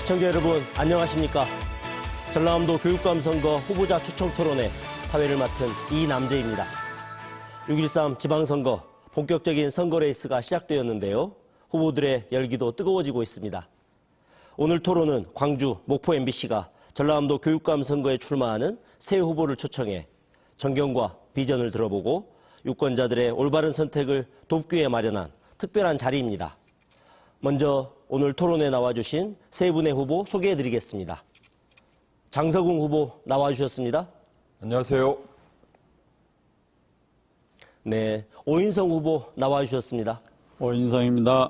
시청자 여러분 안녕하십니까? 전라남도 교육감 선거 후보자 추천 토론회 사회를 맡은 이남재입니다. 6.13 지방선거 본격적인 선거 레이스가 시작되었는데요. 후보들의 열기도 뜨거워지고 있습니다. 오늘 토론은 광주, 목포 MBC가 전라남도 교육감 선거에 출마하는 새 후보를 초청해 정경과 비전을 들어보고 유권자들의 올바른 선택을 돕기 위해 마련한 특별한 자리입니다. 먼저 오늘 토론에 나와주신 세 분의 후보 소개해드리겠습니다. 장서궁 후보 나와주셨습니다. 안녕하세요. 네, 오인성 후보 나와주셨습니다. 오인성입니다.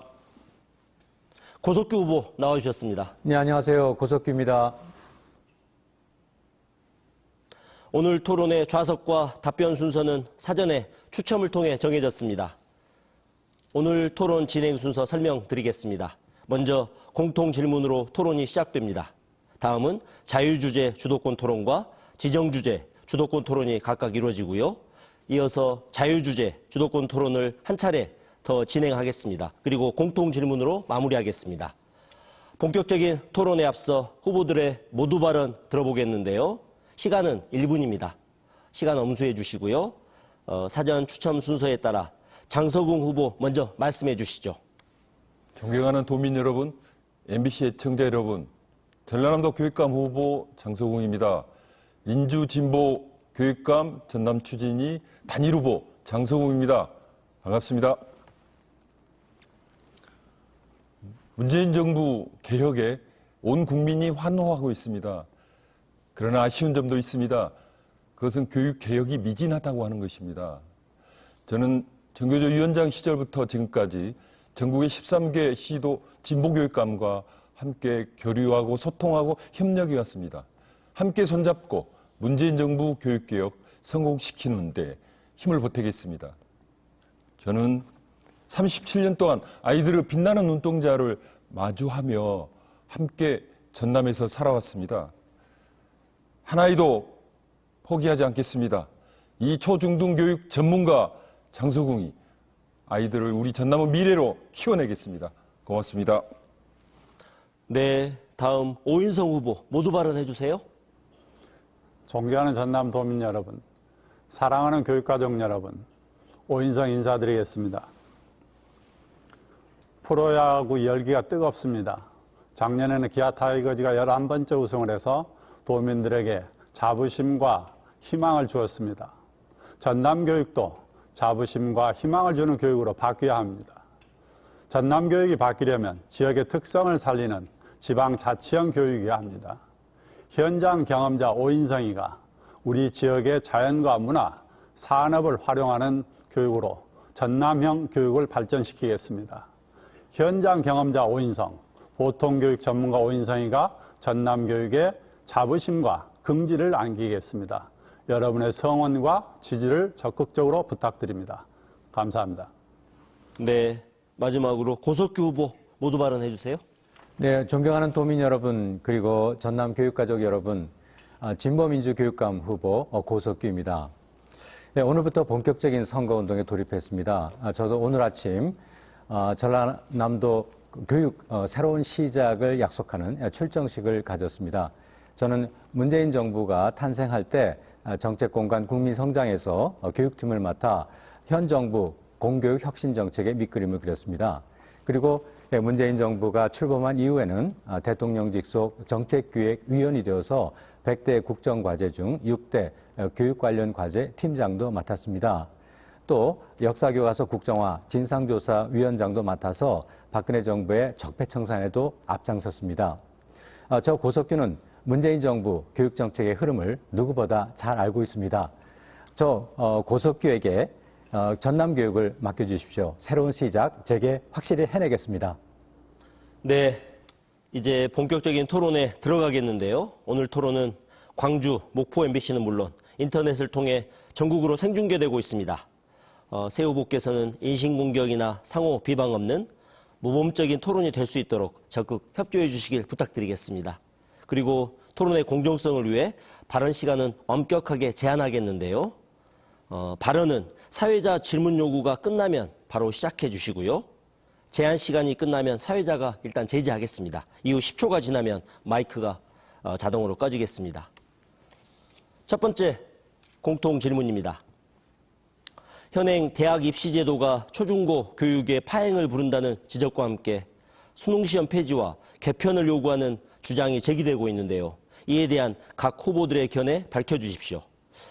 고석규 후보 나와주셨습니다. 네, 안녕하세요. 고석규입니다. 오늘 토론의 좌석과 답변 순서는 사전에 추첨을 통해 정해졌습니다. 오늘 토론 진행 순서 설명드리겠습니다. 먼저 공통 질문으로 토론이 시작됩니다. 다음은 자유주제 주도권 토론과 지정주제 주도권 토론이 각각 이루어지고요. 이어서 자유주제 주도권 토론을 한 차례 더 진행하겠습니다. 그리고 공통 질문으로 마무리하겠습니다. 본격적인 토론에 앞서 후보들의 모두 발언 들어보겠는데요. 시간은 1분입니다. 시간 엄수해 주시고요. 사전 추첨 순서에 따라 장서궁 후보 먼저 말씀해 주시죠. 존경하는 도민 여러분, MBC 애청자 여러분, 전라남도 교육감 후보 장서궁입니다. 민주진보 교육감 전남 추진위 단일 후보 장서궁입니다. 반갑습니다. 문재인 정부 개혁에 온 국민이 환호하고 있습니다. 그러나 아쉬운 점도 있습니다. 그것은 교육 개혁이 미진하다고 하는 것입니다. 저는 전교조 위원장 시절부터 지금까지 전국의 13개 시도 진보교육감과 함께 교류하고 소통하고 협력해 왔습니다. 함께 손잡고 문재인 정부 교육개혁 성공시키는 데 힘을 보태겠습니다. 저는 37년 동안 아이들의 빛나는 눈동자를 마주하며 함께 전남에서 살아왔습니다. 하나이도 포기하지 않겠습니다. 이 초중등 교육 전문가 장서궁이 아이들을 우리 전남의 미래로 키워내겠습니다. 고맙습니다. 네, 다음 오인성 후보 모두 발언해 주세요. 존경하는 전남 도민 여러분, 사랑하는 교육가족 여러분, 오인성 인사드리겠습니다. 프로야구 열기가 뜨겁습니다. 작년에는 기아 타이거즈가 11번째 우승을 해서 도민들에게 자부심과 희망을 주었습니다. 전남 교육도 자부심과 희망을 주는 교육으로 바뀌어야 합니다. 전남 교육이 바뀌려면 지역의 특성을 살리는 지방자치형 교육이어야 합니다. 현장 경험자 오인성이가 우리 지역의 자연과 문화, 산업을 활용하는 교육으로 전남형 교육을 발전시키겠습니다. 현장 경험자 오인성, 보통교육 전문가 오인성이가 전남 교육의 자부심과 긍지를 안기겠습니다. 여러분의 성원과 지지를 적극적으로 부탁드립니다. 감사합니다. 네, 마지막으로 고석규 후보 모두 발언해 주세요. 네, 존경하는 도민 여러분, 그리고 전남 교육가족 여러분, 진보민주교육감 후보 고석규입니다. 네, 오늘부터 본격적인 선거운동에 돌입했습니다. 저도 오늘 아침 전라남도 교육 새로운 시작을 약속하는 출정식을 가졌습니다. 저는 문재인 정부가 탄생할 때 정책공간 국민성장에서 교육팀을 맡아 현 정부 공교육 혁신 정책의 밑그림을 그렸습니다. 그리고 문재인 정부가 출범한 이후에는 대통령직 속 정책기획위원이 되어서 100대 국정과제 중 6대 교육 관련 과제 팀장도 맡았습니다. 또 역사교과서 국정화 진상조사위원장도 맡아서 박근혜 정부의 적폐청산에도 앞장섰습니다. 저 고석규는 문재인 정부 교육정책의 흐름을 누구보다 잘 알고 있습니다. 저 고석규에게 전남 교육을 맡겨주십시오. 새로운 시작 제게 확실히 해내겠습니다. 네, 이제 본격적인 토론에 들어가겠는데요. 오늘 토론은 광주, 목포 MBC는 물론 인터넷을 통해 전국으로 생중계되고 있습니다. 새 후보께서는 인신공격이나 상호 비방 없는 모범적인 토론이 될 수 있도록 적극 협조해 주시길 부탁드리겠습니다. 그리고 토론의 공정성을 위해 발언 시간은 엄격하게 제한하겠는데요. 발언은 사회자 질문 요구가 끝나면 바로 시작해 주시고요. 제한 시간이 끝나면 사회자가 일단 제지하겠습니다. 이후 10초가 지나면 마이크가 자동으로 꺼지겠습니다. 첫 번째 공통 질문입니다. 현행 대학 입시 제도가 초중고 교육의 파행을 부른다는 지적과 함께 수능시험 폐지와 개편을 요구하는 주장이 제기되고 있는데요. 이에 대한 각 후보들의 견해 밝혀주십시오.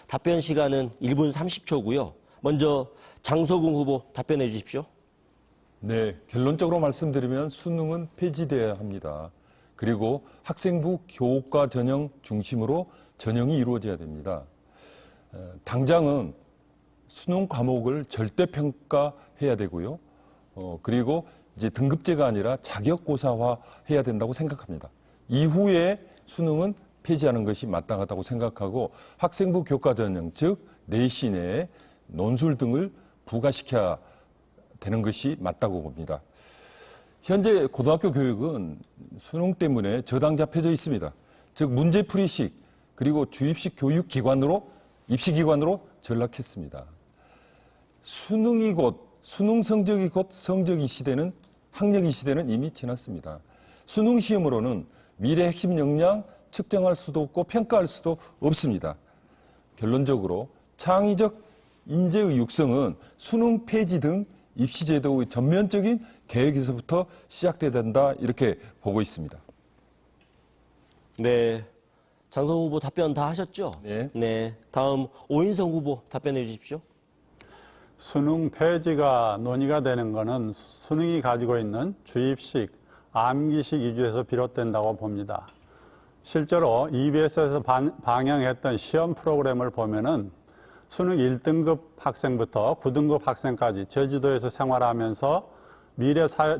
답변 시간은 1분 30초고요. 먼저 장소궁 후보 답변해 주십시오. 네, 결론적으로 말씀드리면 수능은 폐지돼야 합니다. 그리고 학생부 교과 전형 중심으로 전형이 이루어져야 됩니다. 당장은 수능 과목을 절대평가해야 되고요. 그리고 이제 등급제가 아니라 자격고사화 해야 된다고 생각합니다. 이후에 수능은 폐지하는 것이 마땅하다고 생각하고 학생부 교과 전형, 즉 내신에 논술 등을 부과시켜야 되는 것이 맞다고 봅니다. 현재 고등학교 교육은 수능 때문에 저당 잡혀져 있습니다. 즉 문제풀이식 그리고 주입식 교육기관으로 입시기관으로 전락했습니다. 수능이 곧 수능 성적이 곧 성적이 시대는 학력이 시대는 이미 지났습니다. 수능 시험으로는 미래 핵심 역량 측정할 수도 없고 평가할 수도 없습니다. 결론적으로 창의적 인재의 육성은 수능 폐지 등 입시제도의 전면적인 개혁에서부터 시작돼야 된다 이렇게 보고 있습니다. 네, 장성 후보 답변 다 하셨죠? 네. 다음 오인성 후보 답변해 주십시오. 수능 폐지가 논의가 되는 것은 수능이 가지고 있는 주입식, 암기식 위주에서 비롯된다고 봅니다. 실제로 EBS에서 방영했던 시험 프로그램을 보면은 수능 1등급 학생부터 9등급 학생까지 제주도에서 생활하면서 미래 사회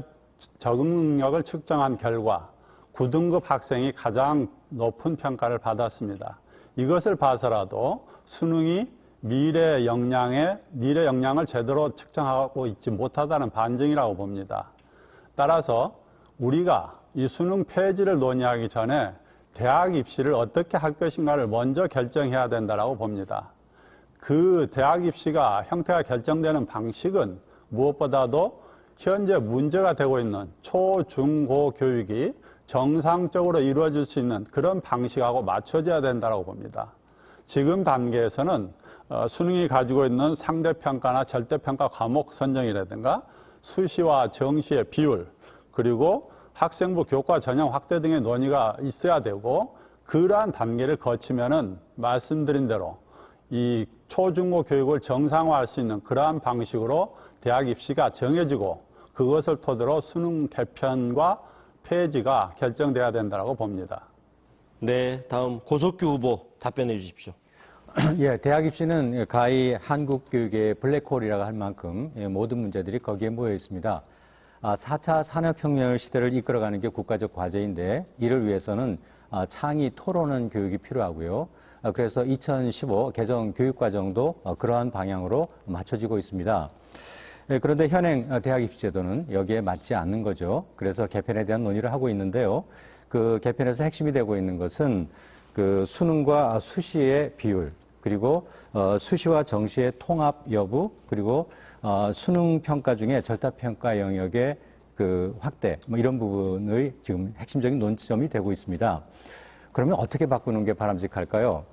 적응 능력을 측정한 결과 9등급 학생이 가장 높은 평가를 받았습니다. 이것을 봐서라도 수능이 미래 역량을 제대로 측정하고 있지 못하다는 반증이라고 봅니다. 따라서 우리가 이 수능 폐지를 논의하기 전에 대학 입시를 어떻게 할 것인가를 먼저 결정해야 된다고 봅니다. 그 대학 입시가 형태가 결정되는 방식은 무엇보다도 현재 문제가 되고 있는 초, 중, 고 교육이 정상적으로 이루어질 수 있는 그런 방식하고 맞춰져야 된다고 봅니다. 지금 단계에서는 수능이 가지고 있는 상대평가나 절대평가 과목 선정이라든가 수시와 정시의 비율, 그리고 학생부 교과 전형 확대 등의 논의가 있어야 되고, 그러한 단계를 거치면은 말씀드린 대로 이 초중고 교육을 정상화할 수 있는 그러한 방식으로 대학 입시가 정해지고 그것을 토대로 수능 개편과 폐지가 결정돼야 된다고 봅니다. 네, 다음 고석규 후보 답변해 주십시오. 예, 대학 입시는 가히 한국 교육의 블랙홀이라고 할 만큼 모든 문제들이 거기에 모여 있습니다. 4차 산업혁명 시대를 이끌어가는 게 국가적 과제인데 이를 위해서는 창의 토론은 교육이 필요하고요. 그래서 2015 개정 교육과정도 그러한 방향으로 맞춰지고 있습니다. 그런데 현행 대학 입시제도는 여기에 맞지 않는 거죠. 그래서 개편에 대한 논의를 하고 있는데요. 그 개편에서 핵심이 되고 있는 것은 그 수능과 수시의 비율, 그리고 수시와 정시의 통합 여부, 그리고 수능 평가 중에 절대평가 영역의 그 확대, 뭐 이런 부분의 지금 핵심적인 논점이 되고 있습니다. 그러면 어떻게 바꾸는 게 바람직할까요?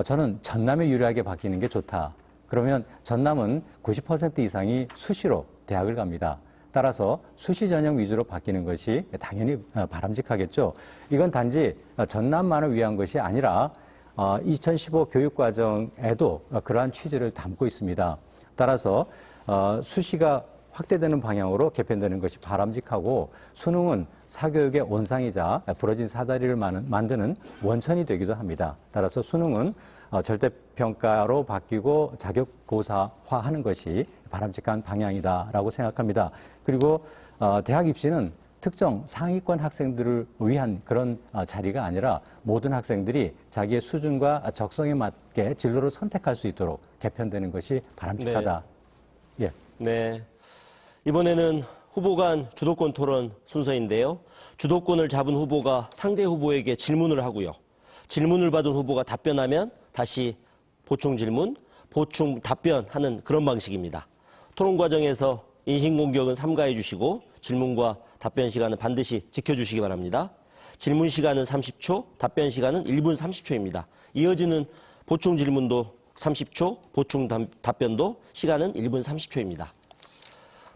저는 전남에 유리하게 바뀌는 게 좋다. 그러면 전남은 90% 이상이 수시로 대학을 갑니다. 따라서 수시 전형 위주로 바뀌는 것이 당연히 바람직하겠죠. 이건 단지 전남만을 위한 것이 아니라 2015 교육과정에도 그러한 취지를 담고 있습니다. 따라서 수시가 확대되는 방향으로 개편되는 것이 바람직하고, 수능은 사교육의 온상이자 부러진 사다리를 만드는 원천이 되기도 합니다. 따라서 수능은 절대평가로 바뀌고 자격고사화하는 것이 바람직한 방향이다라고 생각합니다. 그리고 대학 입시는 특정 상위권 학생들을 위한 그런 자리가 아니라 모든 학생들이 자기의 수준과 적성에 맞게 진로를 선택할 수 있도록 개편되는 것이 바람직하다. 예. 네. 이번에는 후보 간 주도권 토론 순서인데요. 주도권을 잡은 후보가 상대 후보에게 질문을 하고요. 질문을 받은 후보가 답변하면 다시 보충 질문, 보충 답변하는 그런 방식입니다. 토론 과정에서 인신공격은 삼가해 주시고 질문과 답변 시간은 반드시 지켜주시기 바랍니다. 질문 시간은 30초, 답변 시간은 1분 30초입니다. 이어지는 보충 질문도 30초, 보충 답변도 시간은 1분 30초입니다.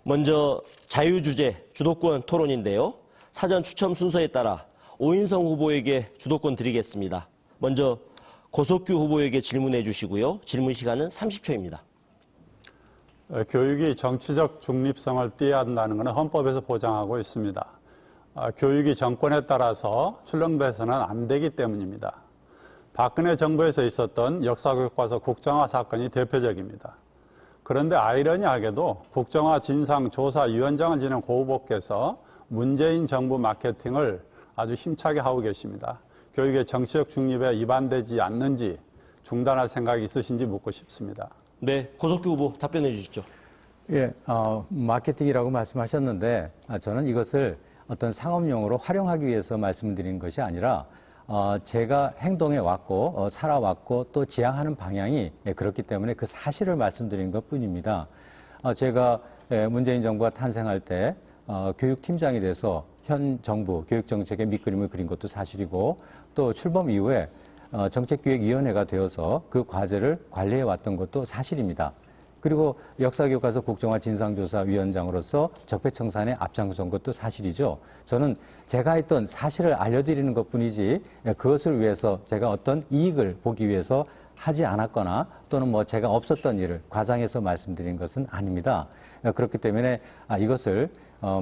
먼저 자유주제 주도권 토론인데요. 사전 추첨 순서에 따라 오인성 후보에게 주도권 드리겠습니다. 먼저 고석규 후보에게 질문해 주시고요. 질문 시간은 30초입니다. 교육이 정치적 중립성을 띠어야 한다는 것은 헌법에서 보장하고 있습니다. 교육이 정권에 따라서 출렁대서는 안 되기 때문입니다. 박근혜 정부에서 있었던 역사교과서 국정화 사건이 대표적입니다. 그런데 아이러니하게도 국정화 진상조사위원장을 지낸 고 후보께서 문재인 정부 마케팅을 아주 힘차게 하고 계십니다. 교육의 정치적 중립에 위반되지 않는지 중단할 생각이 있으신지 묻고 싶습니다. 네, 고석규 후보 답변해 주시죠. 예, 마케팅이라고 말씀하셨는데 저는 이것을 어떤 상업용으로 활용하기 위해서 말씀드리는 것이 아니라 제가 행동해 왔고 살아왔고 또 지향하는 방향이 그렇기 때문에 그 사실을 말씀드리는 것뿐입니다. 제가 문재인 정부가 탄생할 때 교육팀장이 돼서 현 정부 교육정책의 밑그림을 그린 것도 사실이고 또 출범 이후에 정책기획위원회가 되어서 그 과제를 관리해 왔던 것도 사실입니다. 그리고 역사교과서 국정화 진상조사위원장으로서 적폐청산에 앞장선 것도 사실이죠. 저는 제가 했던 사실을 알려드리는 것뿐이지 그것을 위해서 제가 어떤 이익을 보기 위해서 하지 않았거나 또는 뭐 제가 없었던 일을 과장해서 말씀드린 것은 아닙니다. 그렇기 때문에 이것을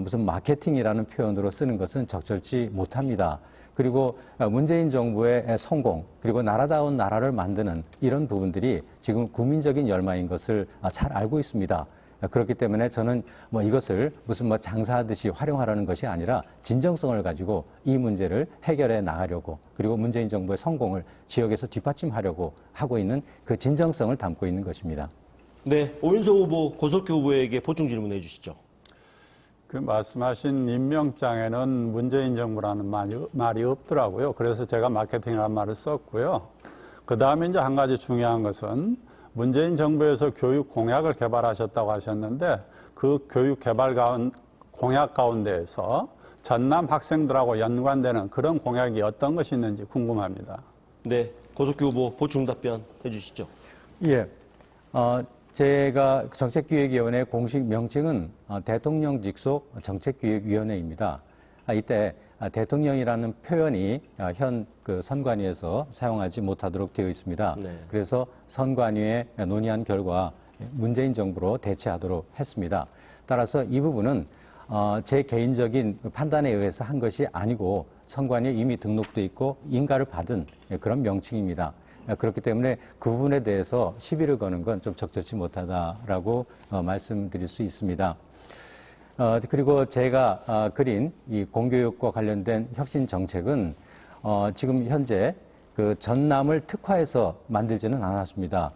무슨 마케팅이라는 표현으로 쓰는 것은 적절치 못합니다. 그리고 문재인 정부의 성공, 그리고 나라다운 나라를 만드는 이런 부분들이 지금 국민적인 열망인 것을 잘 알고 있습니다. 그렇기 때문에 저는 뭐 이것을 무슨 뭐 장사하듯이 활용하라는 것이 아니라 진정성을 가지고 이 문제를 해결해 나가려고, 그리고 문재인 정부의 성공을 지역에서 뒷받침하려고 하고 있는 그 진정성을 담고 있는 것입니다. 네, 오인성 후보, 고석규 후보에게 보충 질문해 주시죠. 그 말씀하신 임명장에는 문재인 정부라는 말이 없더라고요. 그래서 제가 마케팅이라는 말을 썼고요. 그 다음에 이제 한 가지 중요한 것은 문재인 정부에서 교육 공약을 개발하셨다고 하셨는데 그 교육 개발 공약 가운데에서 전남 학생들하고 연관되는 그런 공약이 어떤 것이 있는지 궁금합니다. 네, 고석규 후보 보충 답변 해주시죠. 예, 제가 정책기획위원회 공식 명칭은 대통령 직속 정책기획위원회입니다. 이때 대통령이라는 표현이 현 그 선관위에서 사용하지 못하도록 되어 있습니다. 네. 그래서 선관위에 논의한 결과 문재인 정부로 대체하도록 했습니다. 따라서 이 부분은 제 개인적인 판단에 의해서 한 것이 아니고 선관위에 이미 등록돼 있고 인가를 받은 그런 명칭입니다. 그렇기 때문에 그 부분에 대해서 시비를 거는 건 좀 적절치 못하다라고 말씀드릴 수 있습니다. 그리고 제가 그린 이 공교육과 관련된 혁신 정책은 지금 현재 그 전남을 특화해서 만들지는 않았습니다.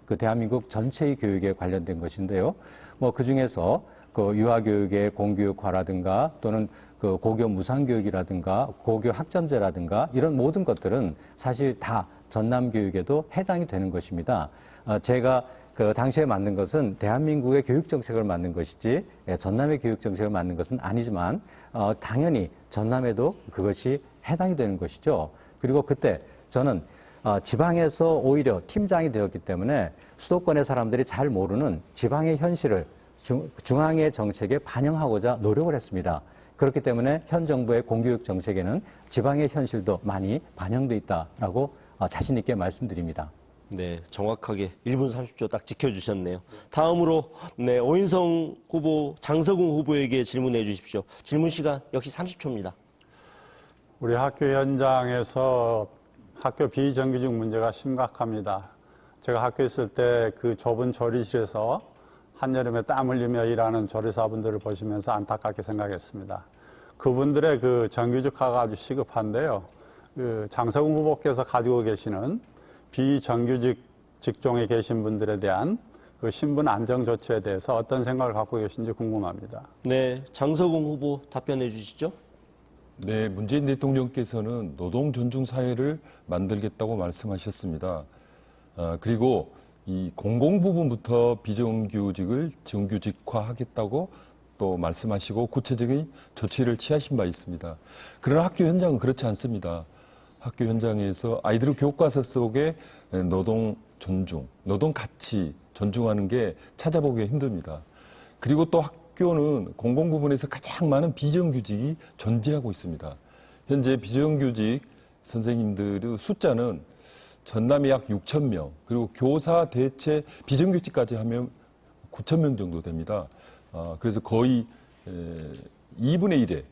그 대한민국 전체의 교육에 관련된 것인데요. 뭐 그 중에서 그 유아교육의 공교육화라든가 또는 그 고교 무상교육이라든가 고교 학점제라든가 이런 모든 것들은 사실 다 전남 교육에도 해당이 되는 것입니다. 제가 그 당시에 만든 것은 대한민국의 교육 정책을 만든 것이지 전남의 교육 정책을 만든 것은 아니지만 당연히 전남에도 그것이 해당이 되는 것이죠. 그리고 그때 저는 지방에서 오히려 팀장이 되었기 때문에 수도권의 사람들이 잘 모르는 지방의 현실을 중앙의 정책에 반영하고자 노력을 했습니다. 그렇기 때문에 현 정부의 공교육 정책에는 지방의 현실도 많이 반영돼 있다라고 자신 있게 말씀드립니다. 네, 정확하게 1분 30초 딱 지켜주셨네요. 다음으로 네, 오인성 후보, 장석웅 후보에게 질문해 주십시오. 질문 시간 역시 30초입니다. 우리 학교 현장에서 학교 비정규직 문제가 심각합니다. 제가 학교에 있을 때 그 좁은 조리실에서 한여름에 땀 흘리며 일하는 조리사분들을 보시면서 안타깝게 생각했습니다. 그분들의 그 정규직화가 아주 시급한데요. 그 장석웅 후보께서 가지고 계시는 비정규직 직종에 계신 분들에 대한 그 신분 안정 조치에 대해서 어떤 생각을 갖고 계신지 궁금합니다. 네, 장석웅 후보 답변해 주시죠. 네, 문재인 대통령께서는 노동 존중 사회를 만들겠다고 말씀하셨습니다. 그리고 이 공공 부분부터 비정규직을 정규직화하겠다고 또 말씀하시고 구체적인 조치를 취하신 바 있습니다. 그러나 학교 현장은 그렇지 않습니다. 학교 현장에서 아이들의 교과서 속에 노동 존중, 노동 가치 존중하는 게 찾아보기가 힘듭니다. 그리고 또 학교는 공공부문에서 가장 많은 비정규직이 존재하고 있습니다. 현재 비정규직 선생님들의 숫자는 전남에 약 6천 명, 그리고 교사 대체 비정규직까지 하면 9천 명 정도 됩니다. 그래서 거의 2분의 1에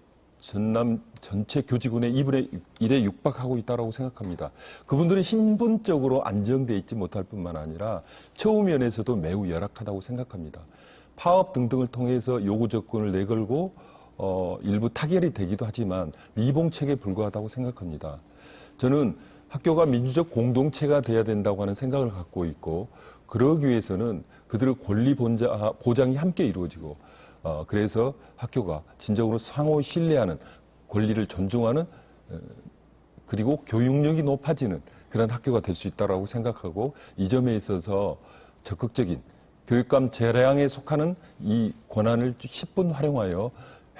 전남 전체 교직원의 2분의 1에 육박하고 있다고 생각합니다. 그분들은 신분적으로 안정돼 있지 못할 뿐만 아니라 처우 면에서도 매우 열악하다고 생각합니다. 파업 등등을 통해서 요구 조건을 내걸고 일부 타결이 되기도 하지만 미봉책에 불과하다고 생각합니다. 저는 학교가 민주적 공동체가 돼야 된다고 하는 생각을 갖고 있고, 그러기 위해서는 그들의 권리 보장이 함께 이루어지고, 그래서 학교가 진정으로 상호 신뢰하는, 권리를 존중하는, 그리고 교육력이 높아지는 그런 학교가 될 수 있다고 생각하고, 이 점에 있어서 적극적인 교육감 재량에 속하는 이 권한을 10분 활용하여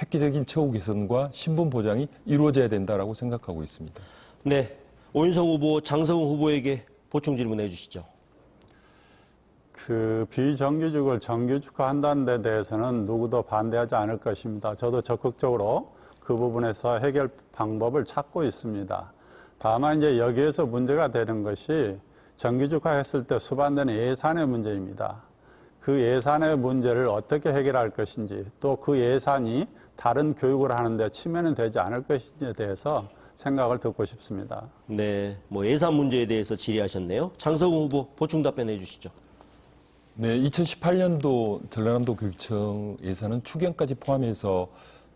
획기적인 처우 개선과 신분 보장이 이루어져야 된다고 생각하고 있습니다. 네, 오인성 후보, 장성훈 후보에게 보충 질문해 주시죠. 그 비정규직을 정규직화한다는 데 대해서는 누구도 반대하지 않을 것입니다. 저도 적극적으로 그 부분에서 해결 방법을 찾고 있습니다. 다만 이제 여기에서 문제가 되는 것이 정규직화했을 때 수반되는 예산의 문제입니다. 그 예산의 문제를 어떻게 해결할 것인지, 또 그 예산이 다른 교육을 하는데 침해는 되지 않을 것인지에 대해서 생각을 듣고 싶습니다. 네, 뭐 예산 문제에 대해서 질의하셨네요. 장성훈 후보 보충 답변해 주시죠. 네, 2018년도 전라남도 교육청 예산은 추경까지 포함해서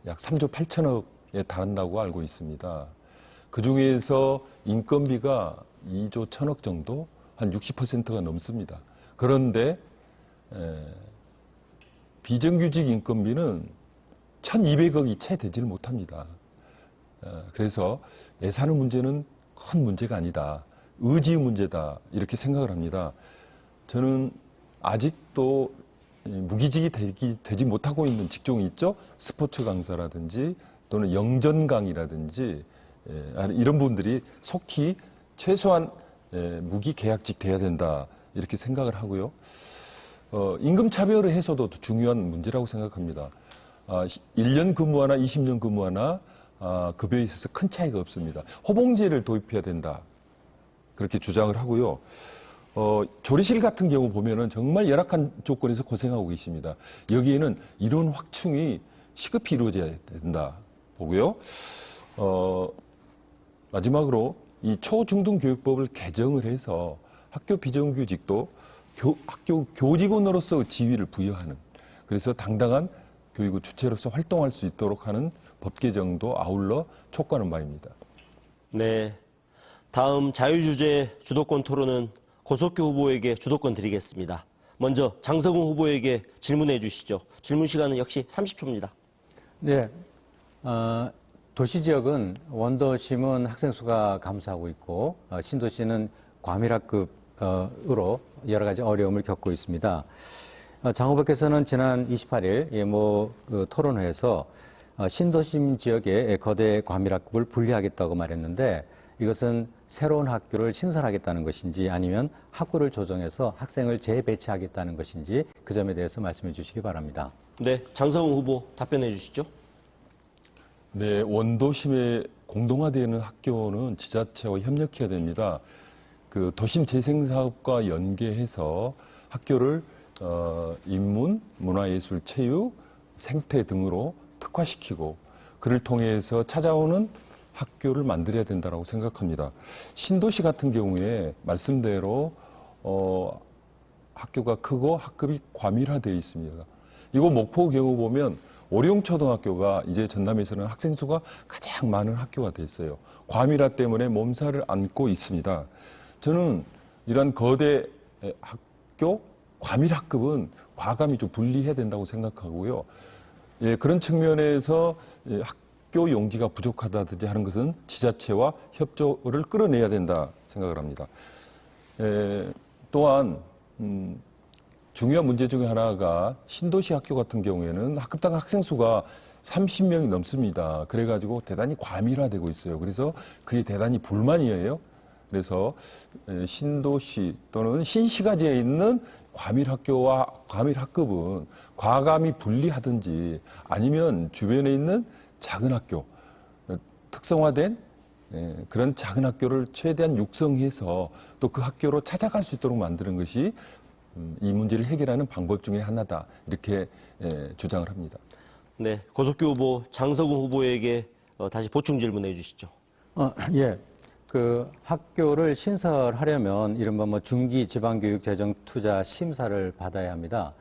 약 3조 8천억에 달한다고 알고 있습니다. 그중에서 인건비가 2조 1천억 정도, 한 60%가 넘습니다. 그런데 비정규직 인건비는 1,200억이 채 되지를 못합니다. 그래서 예산의 문제는 큰 문제가 아니다. 의지의 문제다. 이렇게 생각을 합니다. 저는 아직도 무기직이 되지 못하고 있는 직종이 있죠. 스포츠 강사라든지 또는 영전강이라든지 이런 분들이 속히 최소한 무기계약직 돼야 된다. 이렇게 생각을 하고요. 임금차별의 해소도 중요한 문제라고 생각합니다. 1년 근무하나 20년 근무하나 급여에 있어서 큰 차이가 없습니다. 호봉제를 도입해야 된다. 그렇게 주장을 하고요. 조리실 같은 경우 보면은 정말 열악한 조건에서 고생하고 계십니다. 여기에는 이런 확충이 시급히 이루어져야 된다 보고요. 마지막으로 이 초중등교육법을 개정을 해서 학교 비정규직도 학교 교직원으로서 지위를 부여하는, 그래서 당당한 교육의 주체로서 활동할 수 있도록 하는 법 개정도 아울러 촉구하는 바입니다. 네, 다음 자유주제 주도권 토론은 고석규 후보에게 주도권 드리겠습니다. 먼저 장성훈 후보에게 질문해 주시죠. 질문 시간은 역시 30초입니다. 네, 도시 지역은 원도심은 학생 수가 감소하고 있고 신도시는 과밀학급으로 여러 가지 어려움을 겪고 있습니다. 장 후보께서는 지난 28일 예모 토론회에서 신도심 지역의 거대 과밀학급을 분리하겠다고 말했는데, 이것은 새로운 학교를 신설하겠다는 것인지 아니면 학구를 조정해서 학생을 재배치하겠다는 것인지 그 점에 대해서 말씀해 주시기 바랍니다. 네, 장성훈 후보 답변해 주시죠. 네, 원도심에 공동화되는 학교는 지자체와 협력해야 됩니다. 그 도심 재생 사업과 연계해서 학교를 인문, 문화예술, 체육, 생태 등으로 특화시키고 그를 통해서 찾아오는 학교를 만들어야 된다고 생각합니다. 신도시 같은 경우에 말씀대로 학교가 크고 학급이 과밀화되어 있습니다. 이거 목포 경우 보면 오룡초등학교가 이제 전남에서는 학생 수가 가장 많은 학교가 됐어요. 과밀화 때문에 몸살을 앓고 있습니다. 저는 이런 거대 학교, 과밀학급은 과감히 좀 분리해야 된다고 생각하고요. 예, 그런 측면에서 학교 용지가 부족하다든지 하는 것은 지자체와 협조를 끌어내야 된다 생각을 합니다. 또한 중요한 문제 중에 하나가 신도시 학교 같은 경우에는 학급당 학생 수가 30명이 넘습니다. 그래가지고 대단히 과밀화되고 있어요. 그래서 그게 대단히 불만이에요. 그래서 신도시 또는 신시가지에 있는 과밀학교와 과밀학급은 과감히 분리하든지 아니면 주변에 있는 작은 학교, 특성화된 그런 작은 학교를 최대한 육성해서 또 그 학교로 찾아갈 수 있도록 만드는 것이 이 문제를 해결하는 방법 중에 하나다. 이렇게 주장을 합니다. 네, 고석규 후보, 장성훈 후보에게 다시 보충 질문해 주시죠. 예. 그 학교를 신설하려면 이른바 중기 지방교육 재정 투자 심사를 받아야 합니다.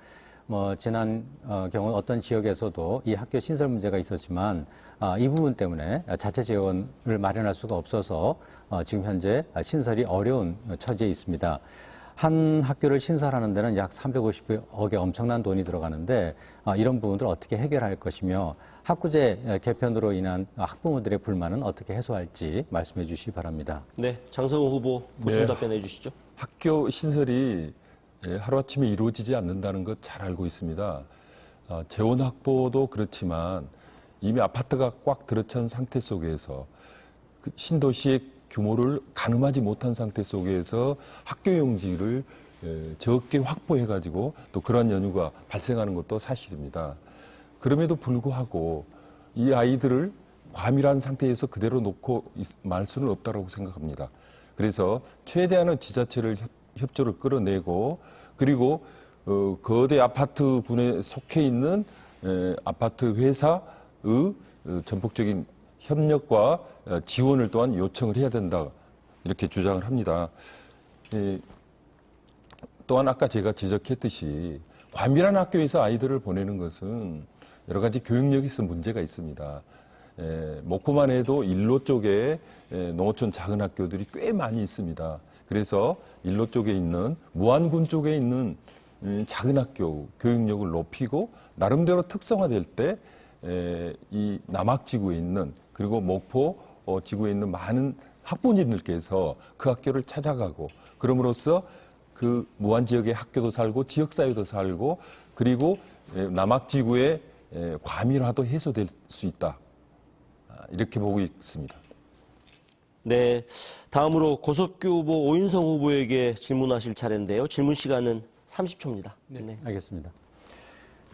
지난 경우 어떤 지역에서도 이 학교 신설 문제가 있었지만 이 부분 때문에 자체 재원을 마련할 수가 없어서 지금 현재 신설이 어려운 처지에 있습니다. 한 학교를 신설하는 데는 약 350억의 엄청난 돈이 들어가는데 이런 부분들을 어떻게 해결할 것이며 학구제 개편으로 인한 학부모들의 불만은 어떻게 해소할지 말씀해 주시기 바랍니다. 네, 장성훈 후보 보충 네. 답변해 주시죠. 학교 신설이 하루아침에 이루어지지 않는다는 것 잘 알고 있습니다. 재원 확보도 그렇지만 이미 아파트가 꽉 들어찬 상태 속에서 그 신도시의 규모를 가늠하지 못한 상태 속에서 학교 용지를 적게 확보해가지고 또 그러한 연유가 발생하는 것도 사실입니다. 그럼에도 불구하고 이 아이들을 과밀한 상태에서 그대로 놓고 말 수는 없다고 생각합니다. 그래서 최대한의 지자체를 협조를 끌어내고 그리고 거대 아파트 군에 속해 있는 아파트 회사의 전폭적인 협력과 지원을 또한 요청을 해야 된다. 이렇게 주장을 합니다. 또한 아까 제가 지적했듯이 과밀한 학교에서 아이들을 보내는 것은 여러 가지 교육력에서 문제가 있습니다. 목포만 해도 일로 쪽에 농어촌 작은 학교들이 꽤 많이 있습니다. 그래서 일로 쪽에 있는 무안군 쪽에 있는 작은 학교 교육력을 높이고 나름대로 특성화될 때 이 남학지구에 있는 그리고 목포 지구에 있는 많은 학부모님들께서 그 학교를 찾아가고 그럼으로써 그 무안 지역의 학교도 살고 지역사회도 살고 그리고 남학지구의 과밀화도 해소될 수 있다. 이렇게 보고 있습니다. 네, 다음으로 고석규 후보, 오인성 후보에게 질문하실 차례인데요. 질문 시간은 30초입니다. 네, 알겠습니다.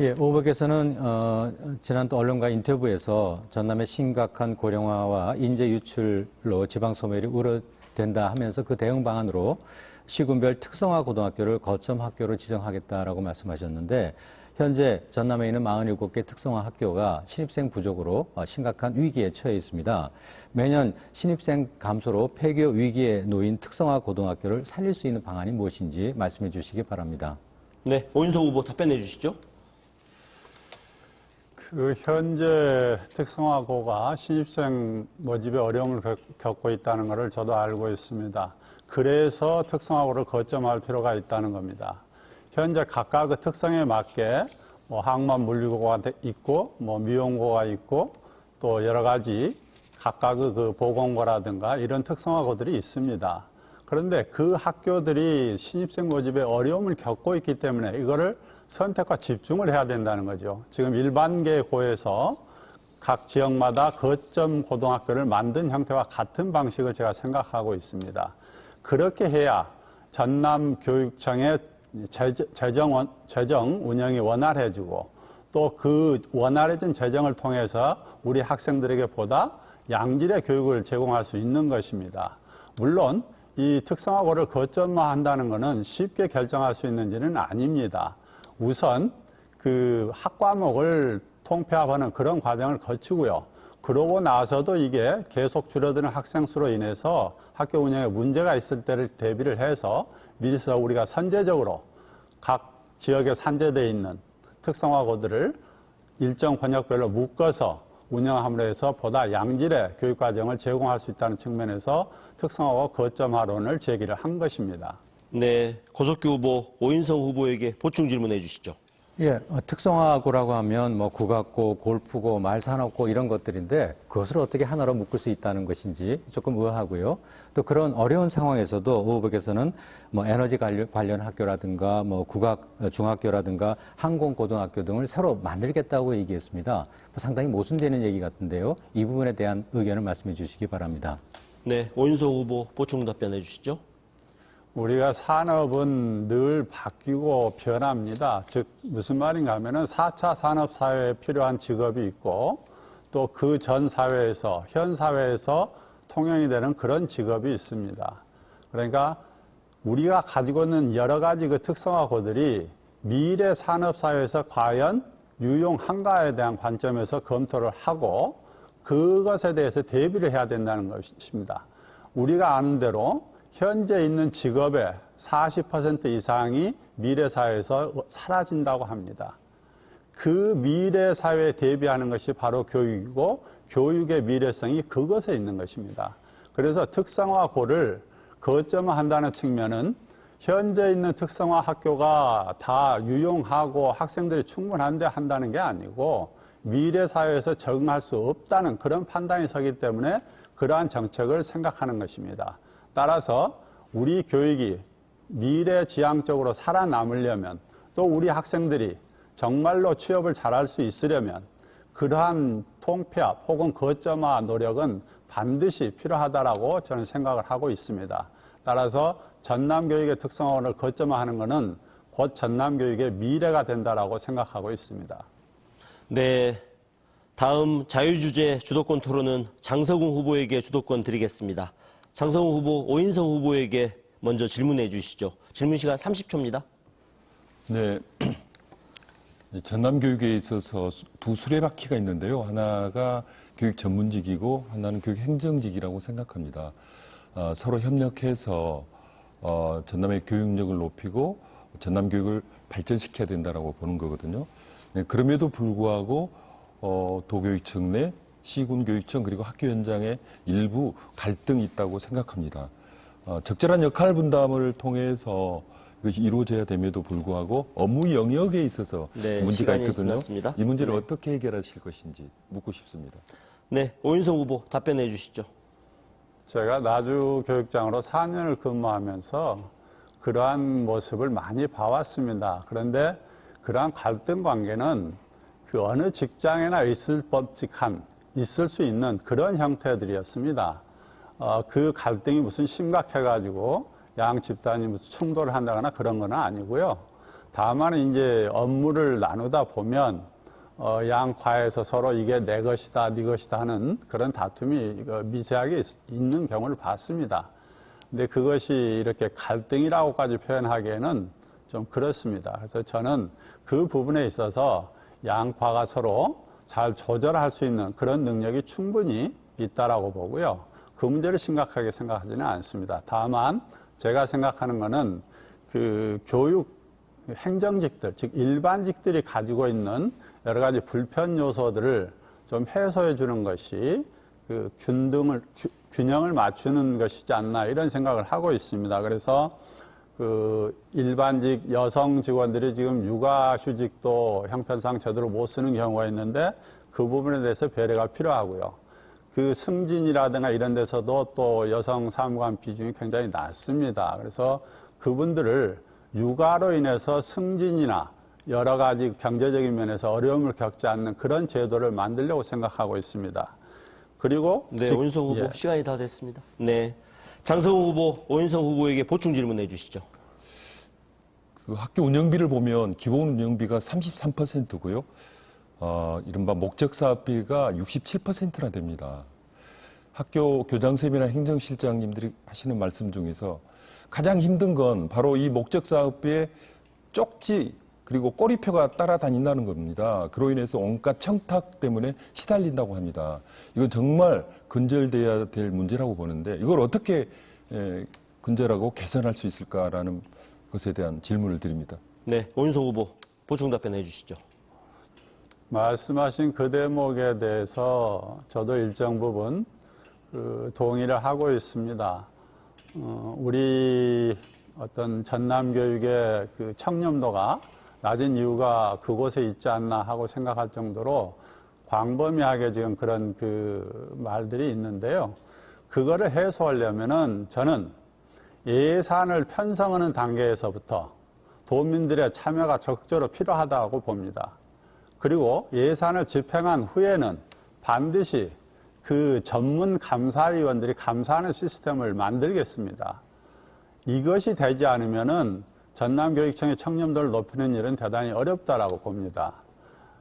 예, 오 후보께서는 지난 또 언론과 인터뷰에서 전남의 심각한 고령화와 인재 유출로 지방 소멸이 우려된다 하면서 그 대응 방안으로 시군별 특성화 고등학교를 거점 학교로 지정하겠다라고 말씀하셨는데 현재 전남에 있는 47개 특성화 학교가 신입생 부족으로 심각한 위기에 처해 있습니다. 매년 신입생 감소로 폐교 위기에 놓인 특성화 고등학교를 살릴 수 있는 방안이 무엇인지 말씀해 주시기 바랍니다. 네, 오인성 후보 답변해 주시죠. 현재 특성화고가 신입생 모집에 어려움을 겪고 있다는 것을 저도 알고 있습니다. 그래서 특성화고를 거점할 필요가 있다는 겁니다. 현재 각각 그 특성에 맞게 항만 물리고가 있고 미용고가 있고 또 여러 가지 각각의 그 보건고라든가 이런 특성화고들이 있습니다. 그런데 그 학교들이 신입생 모집에 어려움을 겪고 있기 때문에 이거를 선택과 집중을 해야 된다는 거죠. 지금 일반계고에서 각 지역마다 거점 고등학교를 만든 형태와 같은 방식을 제가 생각하고 있습니다. 그렇게 해야 전남교육청의 재정 운영이 원활해지고 또 그 원활해진 재정을 통해서 우리 학생들에게 보다 양질의 교육을 제공할 수 있는 것입니다. 물론 이 특성화고를 거점화한다는 것은 쉽게 결정할 수 있는 일은 아닙니다. 우선 그 학과목을 통폐합하는 그런 과정을 거치고요. 그러고 나서도 이게 계속 줄어드는 학생 수로 인해서 학교 운영에 문제가 있을 때를 대비를 해서 미리서 우리가 선제적으로 각 지역에 산재되어 있는 특성화고들을 일정 권역별로 묶어서 운영함으로 해서 보다 양질의 교육과정을 제공할 수 있다는 측면에서 특성화고 거점화론을 제기를 한 것입니다. 네, 고석규 후보, 오인성 후보에게 보충 질문해 주시죠. 예, 특성화고라고 하면 뭐 국악고, 골프고, 말산업고 이런 것들인데 그것을 어떻게 하나로 묶을 수 있다는 것인지 조금 의아하고요. 또 그런 어려운 상황에서도 오 후보께서는 뭐 에너지 관련 학교라든가 뭐 국악 중학교라든가 항공고등학교 등을 새로 만들겠다고 얘기했습니다. 상당히 모순되는 얘기 같은데요. 이 부분에 대한 의견을 말씀해 주시기 바랍니다. 네, 오인성 후보 보충 답변해 주시죠. 우리가 산업은 늘 바뀌고 변합니다. 즉 무슨 말인가 하면은 4차 산업사회에 필요한 직업이 있고 또 그 전 사회에서 현 사회에서 통용이 되는 그런 직업이 있습니다. 그러니까 우리가 가지고 있는 여러 가지 그 특성화고들이 미래 산업사회에서 과연 유용한가에 대한 관점에서 검토를 하고 그것에 대해서 대비를 해야 된다는 것입니다. 우리가 아는 대로 현재 있는 직업의 40% 이상이 미래 사회에서 사라진다고 합니다. 그 미래 사회에 대비하는 것이 바로 교육이고 교육의 미래성이 그것에 있는 것입니다. 그래서 특성화고를 거점화한다는 측면은 현재 있는 특성화 학교가 다 유용하고 학생들이 충분한데 한다는 게 아니고 미래 사회에서 적응할 수 없다는 그런 판단이 서기 때문에 그러한 정책을 생각하는 것입니다. 따라서 우리 교육이 미래지향적으로 살아남으려면 또 우리 학생들이 정말로 취업을 잘할 수 있으려면 그러한 통폐합 혹은 거점화 노력은 반드시 필요하다라고 저는 생각을 하고 있습니다. 따라서 전남교육의 특성화를 거점화하는 것은 곧 전남교육의 미래가 된다라고 생각하고 있습니다. 네, 다음 자유주제 주도권 토론은 장성웅 후보에게 주도권 드리겠습니다. 장성웅 후보, 오인성 후보에게 먼저 질문해 주시죠. 질문 시간 30초입니다. 네. 전남 교육에 있어서 두 수레바퀴가 있는데요. 하나가 교육 전문직이고 하나는 교육 행정직이라고 생각합니다. 서로 협력해서 전남의 교육력을 높이고 전남 교육을 발전시켜야 된다라고 보는 거거든요. 네, 그럼에도 불구하고 도교육청 내 시군교육청 그리고 학교 현장에 일부 갈등이 있다고 생각합니다. 적절한 역할 분담을 통해서 이것이 이루어져야 됨에도 불구하고 업무 영역에 있어서 네, 문제가 시간이 있거든요. 지났습니다. 이 문제를 네. 어떻게 해결하실 것인지 묻고 싶습니다. 네, 오인성 후보 답변해 주시죠. 제가 나주교육장으로 4년을 근무하면서 그러한 모습을 많이 봐왔습니다. 그런데 그러한 갈등 관계는 그 어느 직장에나 있을 법직한, 있을 수 있는 그런 형태들이었습니다. 그 갈등이 무슨 심각해가지고 양 집단이 무슨 충돌을 한다거나 그런 건 아니고요. 다만 이제 업무를 나누다 보면 양 과에서 서로 이게 내 것이다, 네 것이다 하는 그런 다툼이 미세하게 있는 경우를 봤습니다. 근데 그것이 이렇게 갈등이라고까지 표현하기에는 좀 그렇습니다. 그래서 저는 그 부분에 있어서 양 과가 서로 잘 조절할 수 있는 그런 능력이 충분히 있다라고 보고요. 그 문제를 심각하게 생각하지는 않습니다. 다만 제가 생각하는 거는 그 교육 행정직들, 즉 일반직들이 가지고 있는 여러 가지 불편 요소들을 좀 해소해 주는 것이 그 균형을 맞추는 것이지 않나 이런 생각을 하고 있습니다. 그래서 그 일반직 여성 직원들이 지금 육아휴직도 형편상 제대로 못 쓰는 경우가 있는데 그 부분에 대해서 배려가 필요하고요. 그 승진이라든가 이런 데서도 또 여성 사무관 비중이 굉장히 낮습니다. 그래서 그분들을 육아로 인해서 승진이나 여러 가지 경제적인 면에서 어려움을 겪지 않는 그런 제도를 만들려고 생각하고 있습니다. 그리고 네, 오인성 후보 시간이 다 됐습니다. 네, 장성웅 후보, 오인성 후보에게 보충 질문해 주시죠. 그 학교 운영비를 보면 기본 운영비가 33%고요. 이른바 목적사업비가 67%나 됩니다. 학교 교장선생님이나 행정실장님들이 하시는 말씀 중에서 가장 힘든 건 바로 이 목적사업비에 쪽지 그리고 꼬리표가 따라다닌다는 겁니다. 그로 인해서 온갖 청탁 때문에 시달린다고 합니다. 이건 정말 근절돼야 될 문제라고 보는데 이걸 어떻게 근절하고 개선할 수 있을까라는 것에 대한 질문을 드립니다. 네, 오인성 후보 보충 답변해 주시죠. 말씀하신 그 대목에 대해서 저도 일정 부분 동의를 하고 있습니다. 우리 어떤 전남 교육의 그 청렴도가 낮은 이유가 그곳에 있지 않나 하고 생각할 정도로 광범위하게 지금 그런 그 말들이 있는데요. 그거를 해소하려면은 저는 예산을 편성하는 단계에서부터 도민들의 참여가 적극적으로 필요하다고 봅니다. 그리고 예산을 집행한 후에는 반드시 그 전문 감사위원들이 감사하는 시스템을 만들겠습니다. 이것이 되지 않으면은 전남교육청의 청렴도를 높이는 일은 대단히 어렵다라고 봅니다.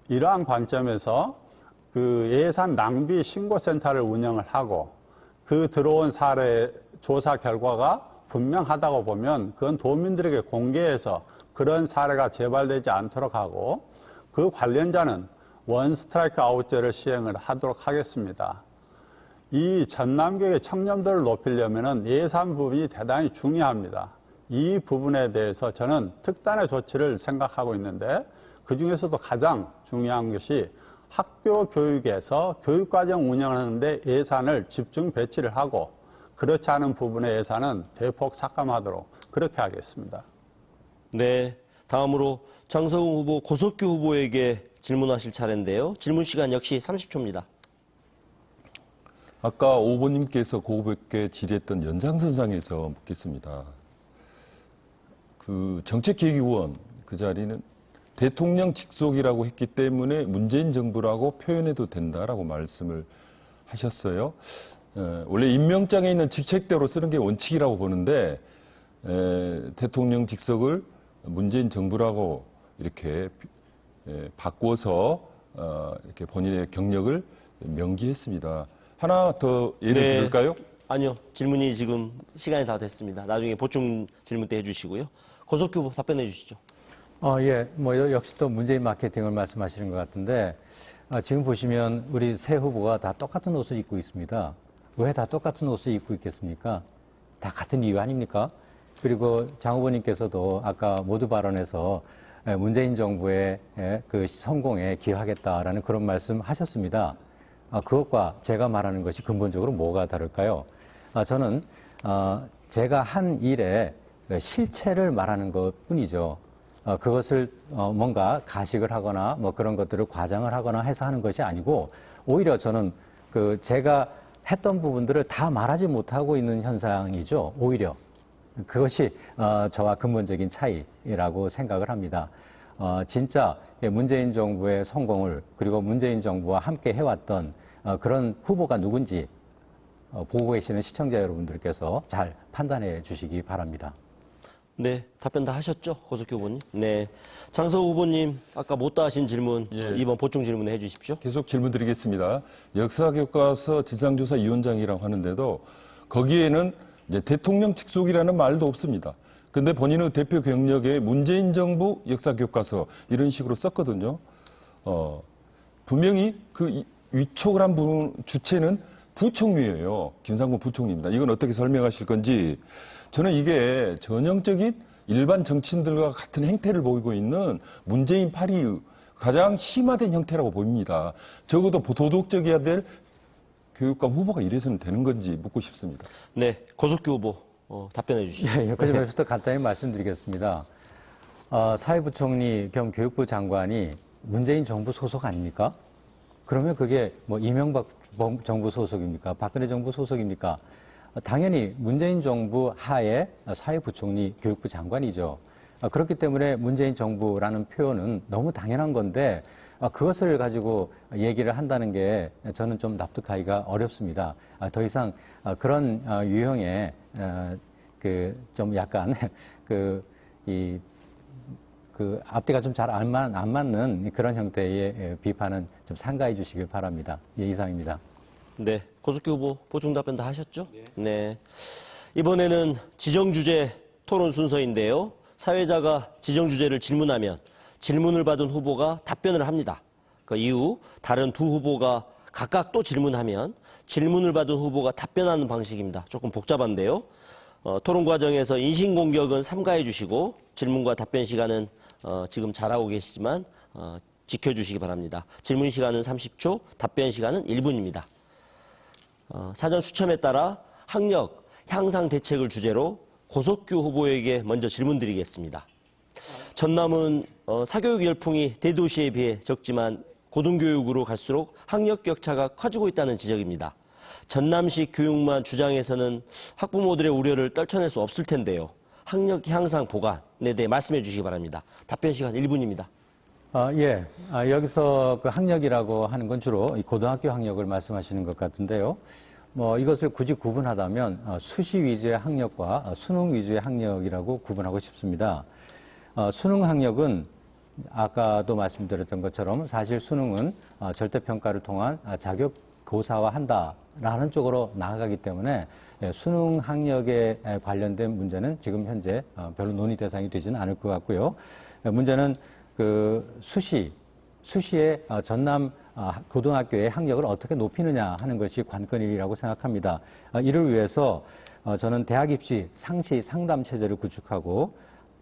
이러한 관점에서 그 예산 낭비 신고센터를 운영을 하고 그 들어온 사례 조사 결과가 분명하다고 보면 그건 도민들에게 공개해서 그런 사례가 재발되지 않도록 하고 그 관련자는 원 스트라이크 아웃제를 시행을 하도록 하겠습니다. 이 전남교육의 청렴도를 높이려면 예산 부분이 대단히 중요합니다. 이 부분에 대해서 저는 특단의 조치를 생각하고 있는데 그중에서도 가장 중요한 것이 학교 교육에서 교육과정 운영하는데 예산을 집중 배치를 하고 그렇지 않은 부분의 예산은 대폭 삭감하도록 그렇게 하겠습니다. 네, 다음으로 장성우 후보, 고석규 후보에게 질문하실 차례인데요. 질문 시간 역시 30초입니다. 아까 5번님께서 고급있게 질의했던 연장선상에서 묻겠습니다. 그 정책기획위원 그 자리는 대통령 직속이라고 했기 때문에 문재인 정부라고 표현해도 된다라고 말씀을 하셨어요. 원래 임명장에 있는 직책대로 쓰는 게 원칙이라고 보는데 대통령 직속을 문재인 정부라고 이렇게 바꾸어서 이렇게 본인의 경력을 명기했습니다. 하나 더 예를 들을까요? 아니요. 질문이 지금 시간이 다 됐습니다. 나중에 보충 질문 때 해주시고요. 고석규 후보 답변해 주시죠. 예. 역시 또 문재인 마케팅을 말씀하시는 것 같은데, 지금 보시면 우리 세 후보가 다 똑같은 옷을 입고 있습니다. 왜 다 똑같은 옷을 입고 있겠습니까? 다 같은 이유 아닙니까? 그리고 장 후보님께서도 아까 모두 발언에서 문재인 정부의 그 성공에 기여하겠다라는 그런 말씀 하셨습니다. 그것과 제가 말하는 것이 근본적으로 뭐가 다를까요? 저는 제가 한 일의 실체를 말하는 것 뿐이죠. 그것을 뭔가 가식을 하거나 뭐 그런 것들을 과장을 하거나 해서 하는 것이 아니고 오히려 저는 그 제가 했던 부분들을 다 말하지 못하고 있는 현상이죠. 오히려 그것이 저와 근본적인 차이라고 생각을 합니다. 진짜 문재인 정부의 성공을 그리고 문재인 정부와 함께 해왔던 그런 후보가 누군지 보고 계시는 시청자 여러분들께서 잘 판단해 주시기 바랍니다. 네, 답변 다 하셨죠? 고석규 후보님. 네. 장성우 후보님, 아까 못다 하신 질문, 이번 보충 질문 해 주십시오. 계속 질문 드리겠습니다. 역사교과서 지상조사위원장이라고 하는데도 거기에는 이제 대통령 직속이라는 말도 없습니다. 근데 본인의 대표 경력에 문재인 정부 역사교과서 이런 식으로 썼거든요. 분명히 그 위촉을 한 주체는 부총리예요. 김상곤 부총리입니다. 이건 어떻게 설명하실 건지. 저는 이게 전형적인 일반 정치인들과 같은 행태를 보이고 있는 문재인 파리의 가장 심화된 형태라고 보입니다. 적어도 도덕적이어야 될 교육감 후보가 이래서는 되는 건지 묻고 싶습니다. 네, 고석규 후보 답변해 주시죠. 여기까지 말해서 간단히 말씀드리겠습니다. 사회부총리 겸 교육부 장관이 문재인 정부 소속 아닙니까? 그러면 그게 뭐 이명박 정부 소속입니까? 박근혜 정부 소속입니까? 당연히 문재인 정부 하에 사회부총리 교육부 장관이죠. 그렇기 때문에 문재인 정부라는 표현은 너무 당연한 건데 그것을 가지고 얘기를 한다는 게 저는 좀 납득하기가 어렵습니다. 더 이상 그런 유형의 그 좀 약간 그 앞뒤가 좀 잘 안 맞는 그런 형태의 비판은 좀 삼가해 주시길 바랍니다. 이상입니다. 네, 고석규 후보 보충 답변 다 하셨죠? 네. 이번에는 지정주제 토론 순서인데요. 사회자가 지정주제를 질문하면 질문을 받은 후보가 답변을 합니다. 그 이후 다른 두 후보가 각각 또 질문하면 질문을 받은 후보가 답변하는 방식입니다. 조금 복잡한데요. 토론 과정에서 인신공격은 삼가해 주시고 질문과 답변 시간은 지금 잘하고 계시지만 지켜주시기 바랍니다. 질문 시간은 30초, 답변 시간은 1분입니다. 사전 추첨에 따라 학력 향상 대책을 주제로 고석규 후보에게 먼저 질문 드리겠습니다. 전남은 사교육 열풍이 대도시에 비해 적지만 고등교육으로 갈수록 학력 격차가 커지고 있다는 지적입니다. 전남식 교육만 주장해서는 학부모들의 우려를 떨쳐낼 수 없을 텐데요. 학력 향상 보완에 대해 말씀해 주시기 바랍니다. 답변 시간 1분입니다. 예. 여기서 그 학력이라고 하는 건 주로 이 고등학교 학력을 말씀하시는 것 같은데요. 이것을 굳이 구분하자면 수시 위주의 학력과 수능 위주의 학력이라고 구분하고 싶습니다. 수능 학력은 아까도 말씀드렸던 것처럼 사실 수능은 절대평가를 통한 자격 고사화한다라는 쪽으로 나아가기 때문에 수능 학력에 관련된 문제는 지금 현재 별로 논의 대상이 되지는 않을 것 같고요. 문제는 그 수시의 전남 고등학교의 학력을 어떻게 높이느냐 하는 것이 관건이라고 생각합니다. 이를 위해서 저는 대학 입시 상시 상담 체제를 구축하고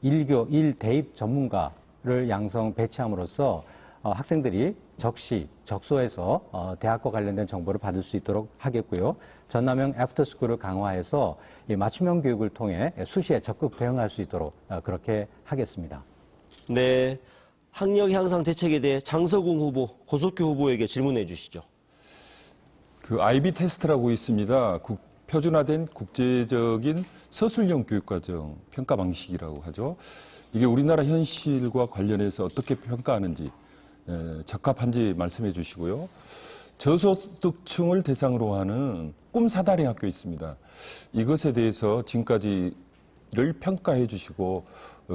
1대입 전문가를 양성 배치함으로써 학생들이 적시, 적소에서 대학과 관련된 정보를 받을 수 있도록 하겠고요. 전남형 애프터스쿨을 강화해서 이 맞춤형 교육을 통해 수시에 적극 대응할 수 있도록 그렇게 하겠습니다. 네, 학력 향상 대책에 대해 장서궁 후보, 고석규 후보에게 질문해 주시죠. 그 IB 테스트라고 있습니다. 표준화된 국제적인 서술형 교육과정 평가 방식이라고 하죠. 이게 우리나라 현실과 관련해서 어떻게 평가하는지 적합한지 말씀해 주시고요. 저소득층을 대상으로 하는 꿈 사다리 학교 있습니다. 이것에 대해서 지금까지를 평가해 주시고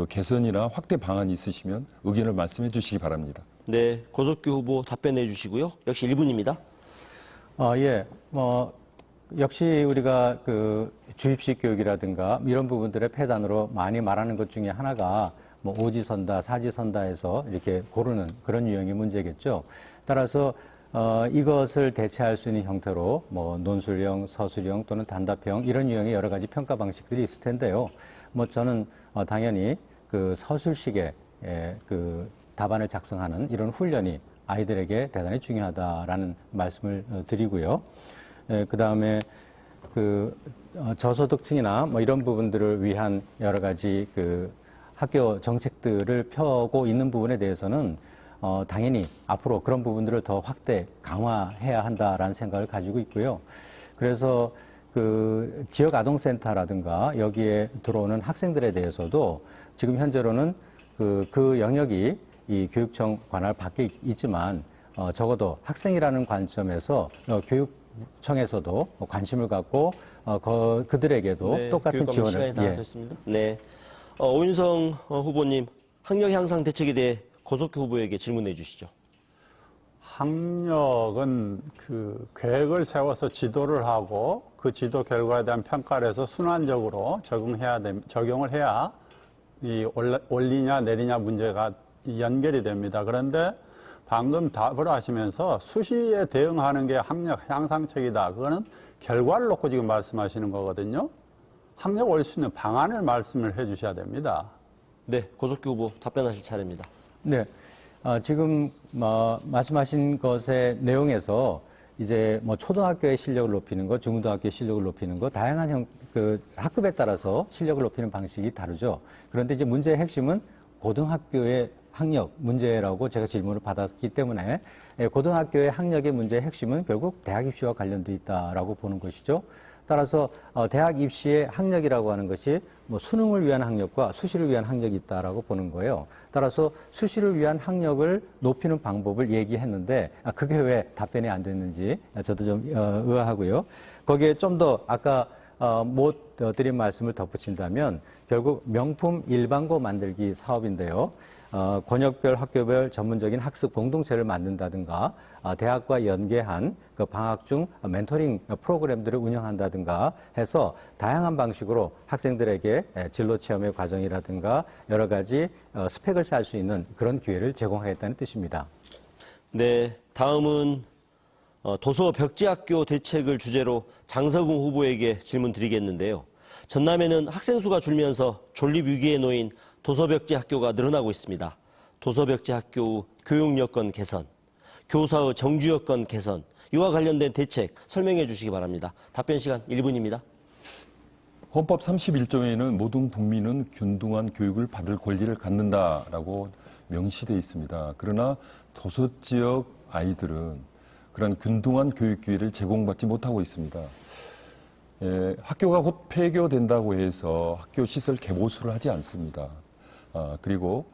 개선이나 확대 방안이 있으시면 의견을 말씀해 주시기 바랍니다. 네, 고석규 후보 답변해 주시고요. 역시 1분입니다. 예. 역시 우리가 그 주입식 교육이라든가 이런 부분들의 폐단으로 많이 말하는 것 중에 하나가 오지선다, 사지선다해서 이렇게 고르는 그런 유형의 문제겠죠. 따라서 이것을 대체할 수 있는 형태로 논술형, 서술형 또는 단답형 이런 유형의 여러 가지 평가 방식들이 있을 텐데요. 저는 당연히 그 서술식의 그 답안을 작성하는 이런 훈련이 아이들에게 대단히 중요하다라는 말씀을 드리고요. 그 다음에 그 저소득층이나 이런 부분들을 위한 여러 가지 그 학교 정책들을 펴고 있는 부분에 대해서는 당연히 앞으로 그런 부분들을 더 확대 강화해야 한다라는 생각을 가지고 있고요. 그래서 그 지역 아동센터라든가 여기에 들어오는 학생들에 대해서도 지금 현재로는 그 영역이 이 교육청 관할 밖에 있지만 적어도 학생이라는 관점에서 교육청에서도 관심을 갖고 그들에게도 네, 똑같은 지원을 시간이 다 됐습니다. 네, 오윤성 후보님 학력 향상 대책에 대해 고석규 후보에게 질문해 주시죠. 학력은 그 계획을 세워서 지도를 하고 그 지도 결과에 대한 평가를 해서 순환적으로 적용을 해야 이 올리냐 내리냐 문제가 연결이 됩니다. 그런데 방금 답을 하시면서 수시에 대응하는 게 학력 향상책이다. 그거는 결과를 놓고 지금 말씀하시는 거거든요. 학력 올 수 있는 방안을 말씀을 해 주셔야 됩니다. 네, 고석규 후보 답변하실 차례입니다. 네. 지금 말씀하신 것의 내용에서 이제 초등학교의 실력을 높이는 것, 중고등학교의 실력을 높이는 것, 다양한 그 학급에 따라서 실력을 높이는 방식이 다르죠. 그런데 이제 문제의 핵심은 고등학교의 학력 문제라고 제가 질문을 받았기 때문에 고등학교의 학력의 문제의 핵심은 결국 대학 입시와 관련돼 있다라고 보는 것이죠. 따라서 대학 입시의 학력이라고 하는 것이 수능을 위한 학력과 수시를 위한 학력이 있다라고 보는 거예요. 따라서 수시를 위한 학력을 높이는 방법을 얘기했는데 그게 왜 답변이 안 됐는지 저도 좀 의아하고요. 거기에 좀 더 아까 못 드린 말씀을 덧붙인다면 결국 명품 일반고 만들기 사업인데요. 권역별 학교별 전문적인 학습 공동체를 만든다든가 대학과 연계한 그 방학 중 멘토링 프로그램들을 운영한다든가 해서 다양한 방식으로 학생들에게 진로 체험의 과정이라든가 여러 가지 스펙을 쌓을 수 있는 그런 기회를 제공하겠다는 뜻입니다. 네, 다음은 도서벽지학교 대책을 주제로 장서궁 후보에게 질문 드리겠는데요. 전남에는 학생 수가 줄면서 존립 위기에 놓인 도서벽지 학교가 늘어나고 있습니다. 도서벽지 학교 교육 여건 개선, 교사의 정주 여건 개선, 이와 관련된 대책 설명해 주시기 바랍니다. 답변 시간 1분입니다. 헌법 31조에는 모든 국민은 균등한 교육을 받을 권리를 갖는다라고 명시되어 있습니다. 그러나 도서 지역 아이들은 그런 균등한 교육 기회를 제공받지 못하고 있습니다. 학교가 곧 폐교된다고 해서 학교 시설 개보수를 하지 않습니다. 그리고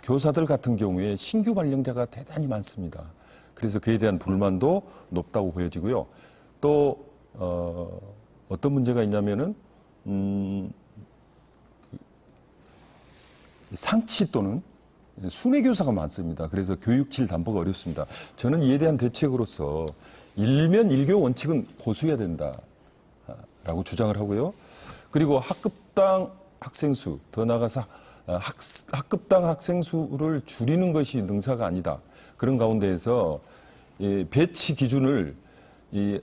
교사들 같은 경우에 신규 발령자가 대단히 많습니다. 그래서 그에 대한 불만도 높다고 보여지고요. 또 어떤 문제가 있냐면은 상치 또는 순회 교사가 많습니다. 그래서 교육질 담보가 어렵습니다. 저는 이에 대한 대책으로서 일면 일교 원칙은 고수해야 된다라고 주장을 하고요. 그리고 학급당 학생 수, 더 나아가서 학급당 학생 수를 줄이는 것이 능사가 아니다. 그런 가운데에서 배치 기준을 이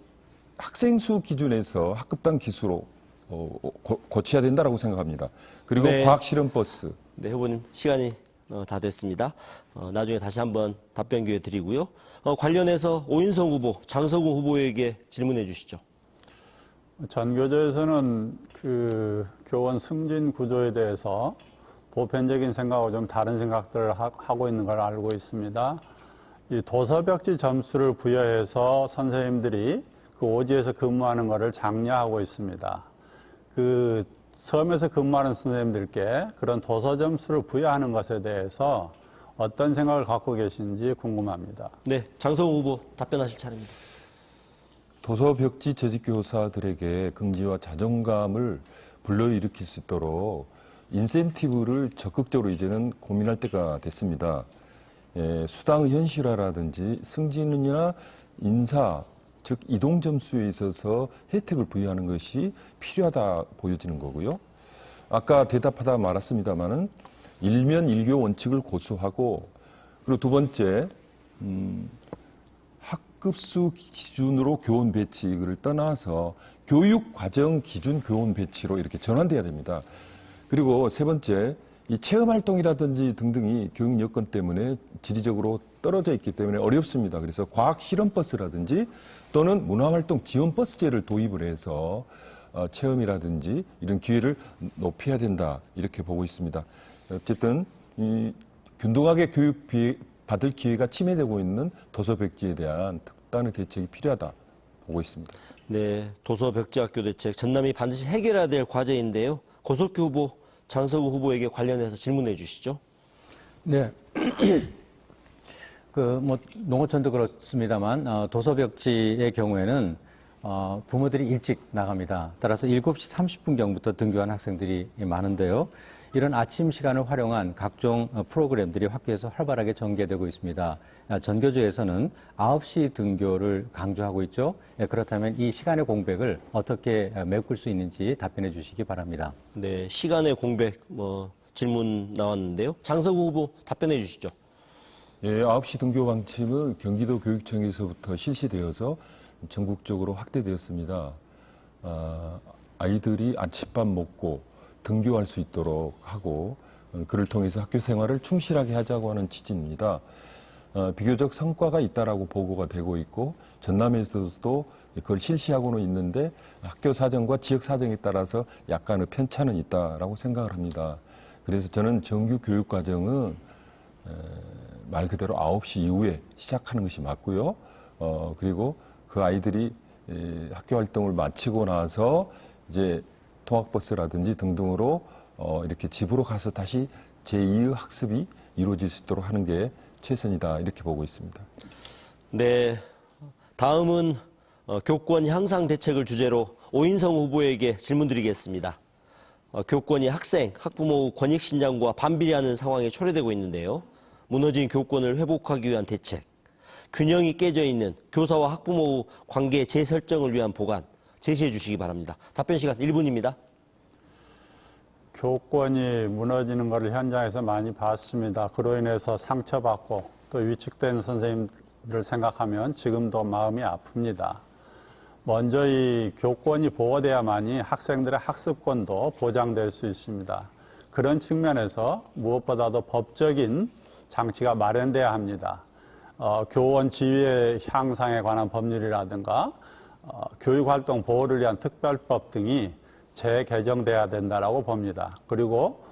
학생 수 기준에서 학급당 기수로 고쳐야 된다라고 생각합니다. 그리고 네. 과학실험버스. 네, 후보님 시간이 다 됐습니다. 나중에 다시 한번 답변 기회 드리고요. 관련해서 오인성 후보, 장성우 후보에게 질문해 주시죠. 전교조에서는 그 교원 승진 구조에 대해서 보편적인 생각하고 좀 다른 생각들을 하고 있는 걸 알고 있습니다. 이 도서벽지 점수를 부여해서 선생님들이 그 오지에서 근무하는 것을 장려하고 있습니다. 그 섬에서 근무하는 선생님들께 그런 도서 점수를 부여하는 것에 대해서 어떤 생각을 갖고 계신지 궁금합니다. 네, 장성우 후보 답변하실 차례입니다. 도서벽지 재직교사들에게 긍지와 자존감을 불러일으킬 수 있도록 인센티브를 적극적으로 이제는 고민할 때가 됐습니다. 수당의 현실화라든지 승진이나 인사, 즉 이동 점수에 있어서 혜택을 부여하는 것이 필요하다 보여지는 거고요. 아까 대답하다 말았습니다마는 일면 일교 원칙을 고수하고, 그리고 두 번째 학급수 기준으로 교원 배치를 떠나서 교육 과정 기준 교원 배치로 이렇게 전환돼야 됩니다. 그리고 세 번째, 이 체험 활동이라든지 등등이 교육 여건 때문에 지리적으로 떨어져 있기 때문에 어렵습니다. 그래서 과학 실험 버스라든지 또는 문화활동 지원 버스제를 도입을 해서 체험이라든지 이런 기회를 높여야 된다, 이렇게 보고 있습니다. 어쨌든 이 균등하게 교육 받을 기회가 침해되고 있는 도서벽지에 대한 특단의 대책이 필요하다 보고 있습니다. 네, 도서벽지학교 대책 전남이 반드시 해결해야 될 과제인데요. 고석규 후보, 장성우 후보에게 관련해서 질문해 주시죠. 네. 농어촌도 그렇습니다만, 도서벽지의 경우에는, 부모들이 일찍 나갑니다. 따라서 7시 30분경부터 등교한 학생들이 많은데요. 이런 아침 시간을 활용한 각종 프로그램들이 학교에서 활발하게 전개되고 있습니다. 전교조에서는 9시 등교를 강조하고 있죠. 그렇다면 이 시간의 공백을 어떻게 메꿀 수 있는지 답변해 주시기 바랍니다. 네, 시간의 공백 질문 나왔는데요. 장성우 후보 답변해 주시죠. 9시 등교 방침은 경기도 교육청에서부터 실시되어서 전국적으로 확대되었습니다. 아이들이 아침밥 먹고 등교할 수 있도록 하고, 그를 통해서 학교 생활을 충실하게 하자고 하는 취지입니다. 비교적 성과가 있다라고 보고가 되고 있고, 전남에서도 그걸 실시하고는 있는데 학교 사정과 지역 사정에 따라서 약간의 편차는 있다라고 생각을 합니다. 그래서 저는 정규 교육 과정은 말 그대로 9시 이후에 시작하는 것이 맞고요. 그리고 그 아이들이 학교 활동을 마치고 나서 이제 통학버스라든지 등등으로 이렇게 집으로 가서 다시 제2의 학습이 이루어질 수 있도록 하는 게 최선이다, 이렇게 보고 있습니다. 네, 다음은 교권 향상 대책을 주제로 오인성 후보에게 질문 드리겠습니다. 교권이 학생, 학부모 권익 신장과 반비례하는 상황에 초래되고 있는데요. 무너진 교권을 회복하기 위한 대책, 균형이 깨져 있는 교사와 학부모 관계 재설정을 위한 보관, 제시해 주시기 바랍니다. 답변 시간 1분입니다. 교권이 무너지는 것을 현장에서 많이 봤습니다. 그로 인해서 상처받고 또 위축된 선생님들을 생각하면 지금도 마음이 아픕니다. 먼저 이 교권이 보호돼야만이 학생들의 학습권도 보장될 수 있습니다. 그런 측면에서 무엇보다도 법적인 장치가 마련돼야 합니다. 교원 지위의 향상에 관한 법률이라든가 교육활동 보호를 위한 특별법 등이 재개정돼야 된다라고 봅니다. 그리고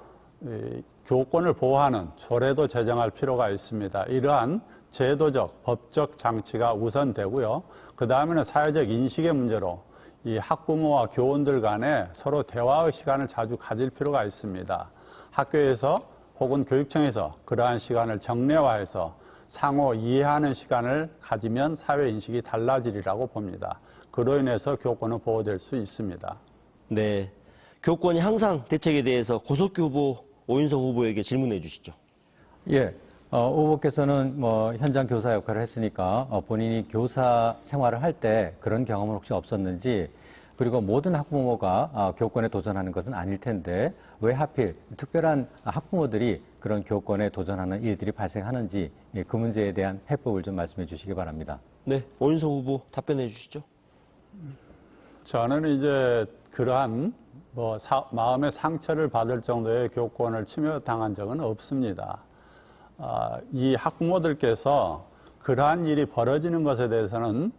교권을 보호하는 조례도 제정할 필요가 있습니다. 이러한 제도적, 법적 장치가 우선되고요. 그 다음에는 사회적 인식의 문제로 이 학부모와 교원들 간에 서로 대화의 시간을 자주 가질 필요가 있습니다. 학교에서 혹은 교육청에서 그러한 시간을 정례화해서 상호 이해하는 시간을 가지면 사회 인식이 달라지리라고 봅니다. 그로 인해서 교권은 보호될 수 있습니다. 네. 교권 향상 대책에 대해서 고석규 후보, 오인성 후보에게 질문해 주시죠. 예. 후보께서는 현장 교사 역할을 했으니까 본인이 교사 생활을 할 때 그런 경험은 혹시 없었는지, 그리고 모든 학부모가 교권에 도전하는 것은 아닐 텐데 왜 하필 특별한 학부모들이 그런 교권에 도전하는 일들이 발생하는지, 그 문제에 대한 해법을 좀 말씀해 주시기 바랍니다. 네. 오인성 후보 답변해 주시죠. 저는 이제 그러한 마음의 상처를 받을 정도의 교권을 침해당한 적은 없습니다. 이 학부모들께서 그러한 일이 벌어지는 것에 대해서는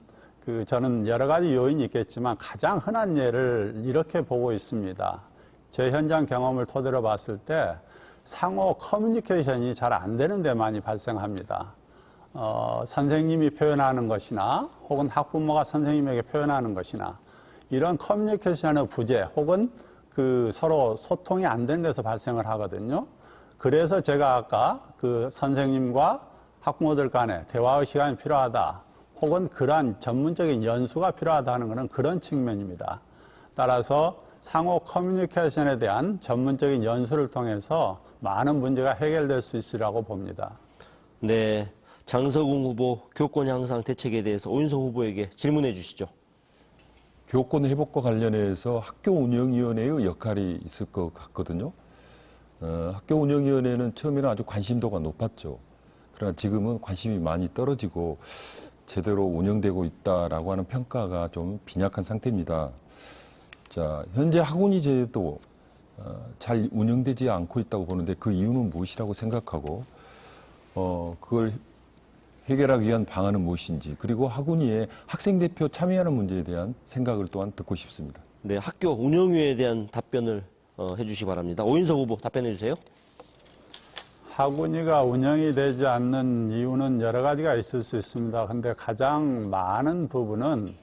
저는 여러 가지 요인이 있겠지만 가장 흔한 예를 이렇게 보고 있습니다. 제 현장 경험을 토대로 봤을 때 상호 커뮤니케이션이 잘 안 되는 데 많이 발생합니다. 선생님이 표현하는 것이나 혹은 학부모가 선생님에게 표현하는 것이나 이런 커뮤니케이션의 부재 혹은 서로 소통이 안 되는 데서 발생을 하거든요. 그래서 제가 아까 선생님과 학부모들 간에 대화의 시간이 필요하다 혹은 그러한 전문적인 연수가 필요하다 하는 것은 그런 측면입니다. 따라서 상호 커뮤니케이션에 대한 전문적인 연수를 통해서 많은 문제가 해결될 수 있으리라고 봅니다. 네. 장서궁 후보 교권 향상 대책에 대해서 오인성 후보에게 질문해 주시죠. 교권 회복과 관련해서 학교운영위원회의 역할이 있을 것 같거든요. 학교운영위원회는 처음에는 아주 관심도가 높았죠. 그러나 지금은 관심이 많이 떨어지고 제대로 운영되고 있다라고 하는 평가가 좀 빈약한 상태입니다. 자, 현재 학운위 제도 잘 운영되지 않고 있다고 보는데 그 이유는 무엇이라고 생각하고 그걸 해결하기 위한 방안은 무엇인지, 그리고 학운위에 학생 대표 참여하는 문제에 대한 생각을 또한 듣고 싶습니다. 네. 학교 운영위에 대한 답변을 해주시기 바랍니다. 오인성 후보 답변해 주세요. 학운위가 운영이 되지 않는 이유는 여러 가지가 있을 수 있습니다. 근데 가장 많은 부분은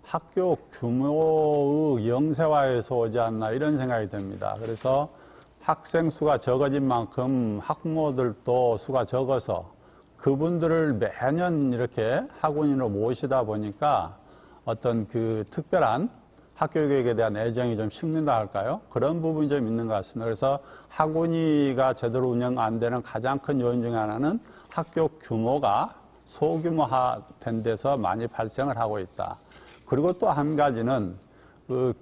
학교 규모의 영세화에서 오지 않나 이런 생각이 듭니다. 그래서 학생 수가 적어진 만큼 학부모들도 수가 적어서 그분들을 매년 이렇게 학운위로 모시다 보니까 어떤 특별한 학교 교육에 대한 애정이 좀 식는다 할까요? 그런 부분이 좀 있는 것 같습니다. 그래서 학운위가 제대로 운영 안 되는 가장 큰 요인 중에 하나는 학교 규모가 소규모화된 데서 많이 발생을 하고 있다. 그리고 또 한 가지는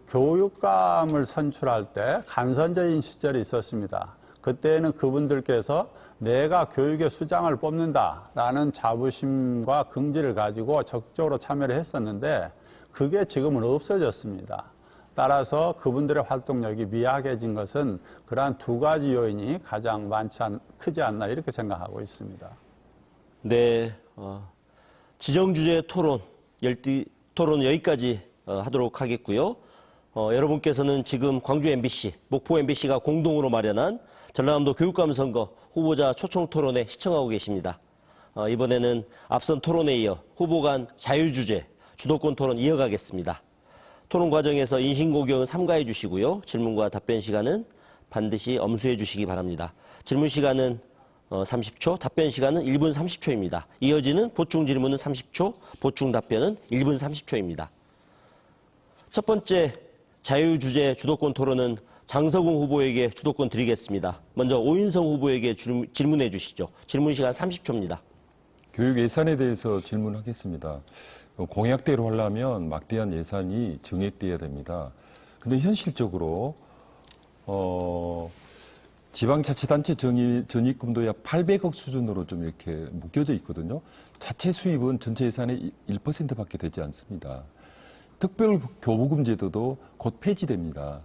교육감을 선출할 때 간선제인 시절이 있었습니다. 그때는 그분들께서 내가 교육의 수장을 뽑는다라는 자부심과 긍지를 가지고 적극적으로 참여를 했었는데 그게 지금은 없어졌습니다. 따라서 그분들의 활동력이 미약해진 것은 그러한 두 가지 요인이 가장 크지 않나 이렇게 생각하고 있습니다. 네. 지정주제 토론, 토론 여기까지 하도록 하겠고요. 여러분께서는 지금 광주 MBC, 목포 MBC가 공동으로 마련한 전라남도 교육감 선거 후보자 초청 토론회 시청하고 계십니다. 이번에는 앞선 토론에 이어 후보 간 자유주제, 주도권 토론 이어가겠습니다. 토론 과정에서 인신공격은 삼가해 주시고요. 질문과 답변 시간은 반드시 엄수해 주시기 바랍니다. 질문 시간은 30초, 답변 시간은 1분 30초입니다. 이어지는 보충 질문은 30초, 보충 답변은 1분 30초입니다. 첫 번째 자유주제 주도권 토론은 장서궁 후보에게 주도권 드리겠습니다. 먼저 오인성 후보에게 질문해 주시죠. 질문 시간 30초입니다. 교육 예산에 대해서 질문하겠습니다. 공약대로 하려면 막대한 예산이 증액돼야 됩니다. 근데 현실적으로 지방자치단체 전입금도 약 800억 수준으로 좀 이렇게 묶여져 있거든요. 자체 수입은 전체 예산의 1%밖에 되지 않습니다. 특별교부금 제도도 곧 폐지됩니다.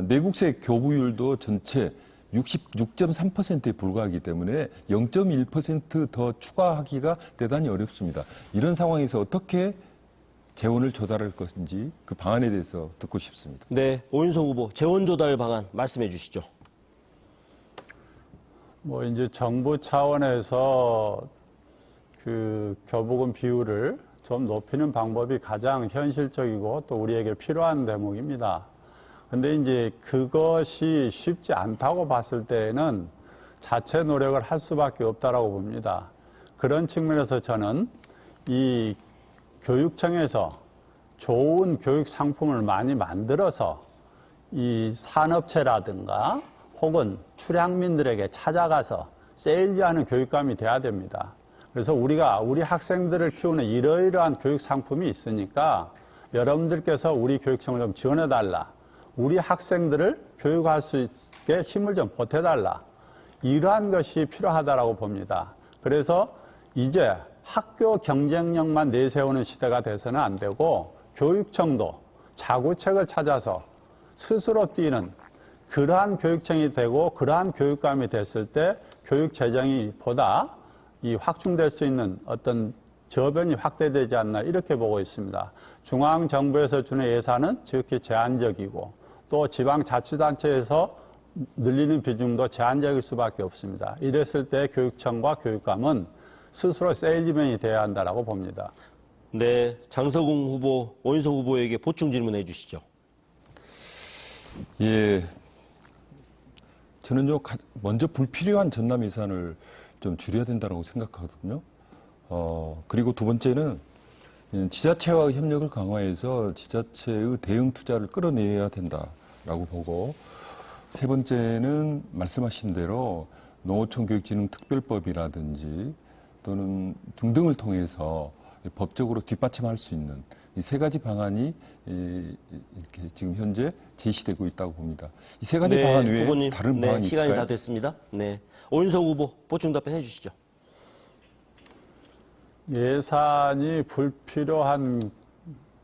내국세 교부율도 전체 66.3%에 불과하기 때문에 0.1% 더 추가하기가 대단히 어렵습니다. 이런 상황에서 어떻게 재원을 조달할 것인지 그 방안에 대해서 듣고 싶습니다. 네, 오인성 후보 재원 조달 방안 말씀해 주시죠. 뭐 이제 정부 차원에서 그 교부금 비율을 좀 높이는 방법이 가장 현실적이고 또 우리에게 필요한 대목입니다. 근데 이제 그것이 쉽지 않다고 봤을 때에는 자체 노력을 할 수밖에 없다라고 봅니다. 그런 측면에서 저는 이 교육청에서 좋은 교육 상품을 많이 만들어서 이 산업체라든가 혹은 출향민들에게 찾아가서 세일즈하는 교육감이 돼야 됩니다. 그래서 우리가 우리 학생들을 키우는 이러이러한 교육 상품이 있으니까 여러분들께서 우리 교육청을 좀 지원해달라. 우리 학생들을 교육할 수 있게 힘을 좀 보태달라. 이러한 것이 필요하다라고 봅니다. 그래서 이제 학교 경쟁력만 내세우는 시대가 돼서는 안 되고 교육청도 자구책을 찾아서 스스로 뛰는 그러한 교육청이 되고 그러한 교육감이 됐을 때 교육 재정이 보다 이 확충될 수 있는 어떤 저변이 확대되지 않나 이렇게 보고 있습니다. 중앙정부에서 주는 예산은 지극히 제한적이고 또 지방자치단체에서 늘리는 비중도 제한적일 수밖에 없습니다. 이랬을 때 교육청과 교육감은 스스로 세일즈맨이 돼야 한다고 봅니다. 네, 장서궁 후보, 오인석 후보에게 보충 질문해 주시죠. 예, 저는요 먼저 불필요한 전남 예산을 좀 줄여야 된다고 생각하거든요. 그리고 두 번째는 지자체와 협력을 강화해서 지자체의 대응 투자를 끌어내야 된다라고 보고, 세 번째는 말씀하신 대로 농어촌 교육진흥특별법이라든지 또는 등등을 통해서 법적으로 뒷받침할 수 있는 이 세 가지 방안이 이렇게 지금 현재 제시되고 있다고 봅니다. 이 세 가지 방안 외에 후보님, 다른 방안이 시간이 있을까요? 다 됐습니다. 네, 오인석 후보 보충 답변해 주시죠. 예산이 불필요한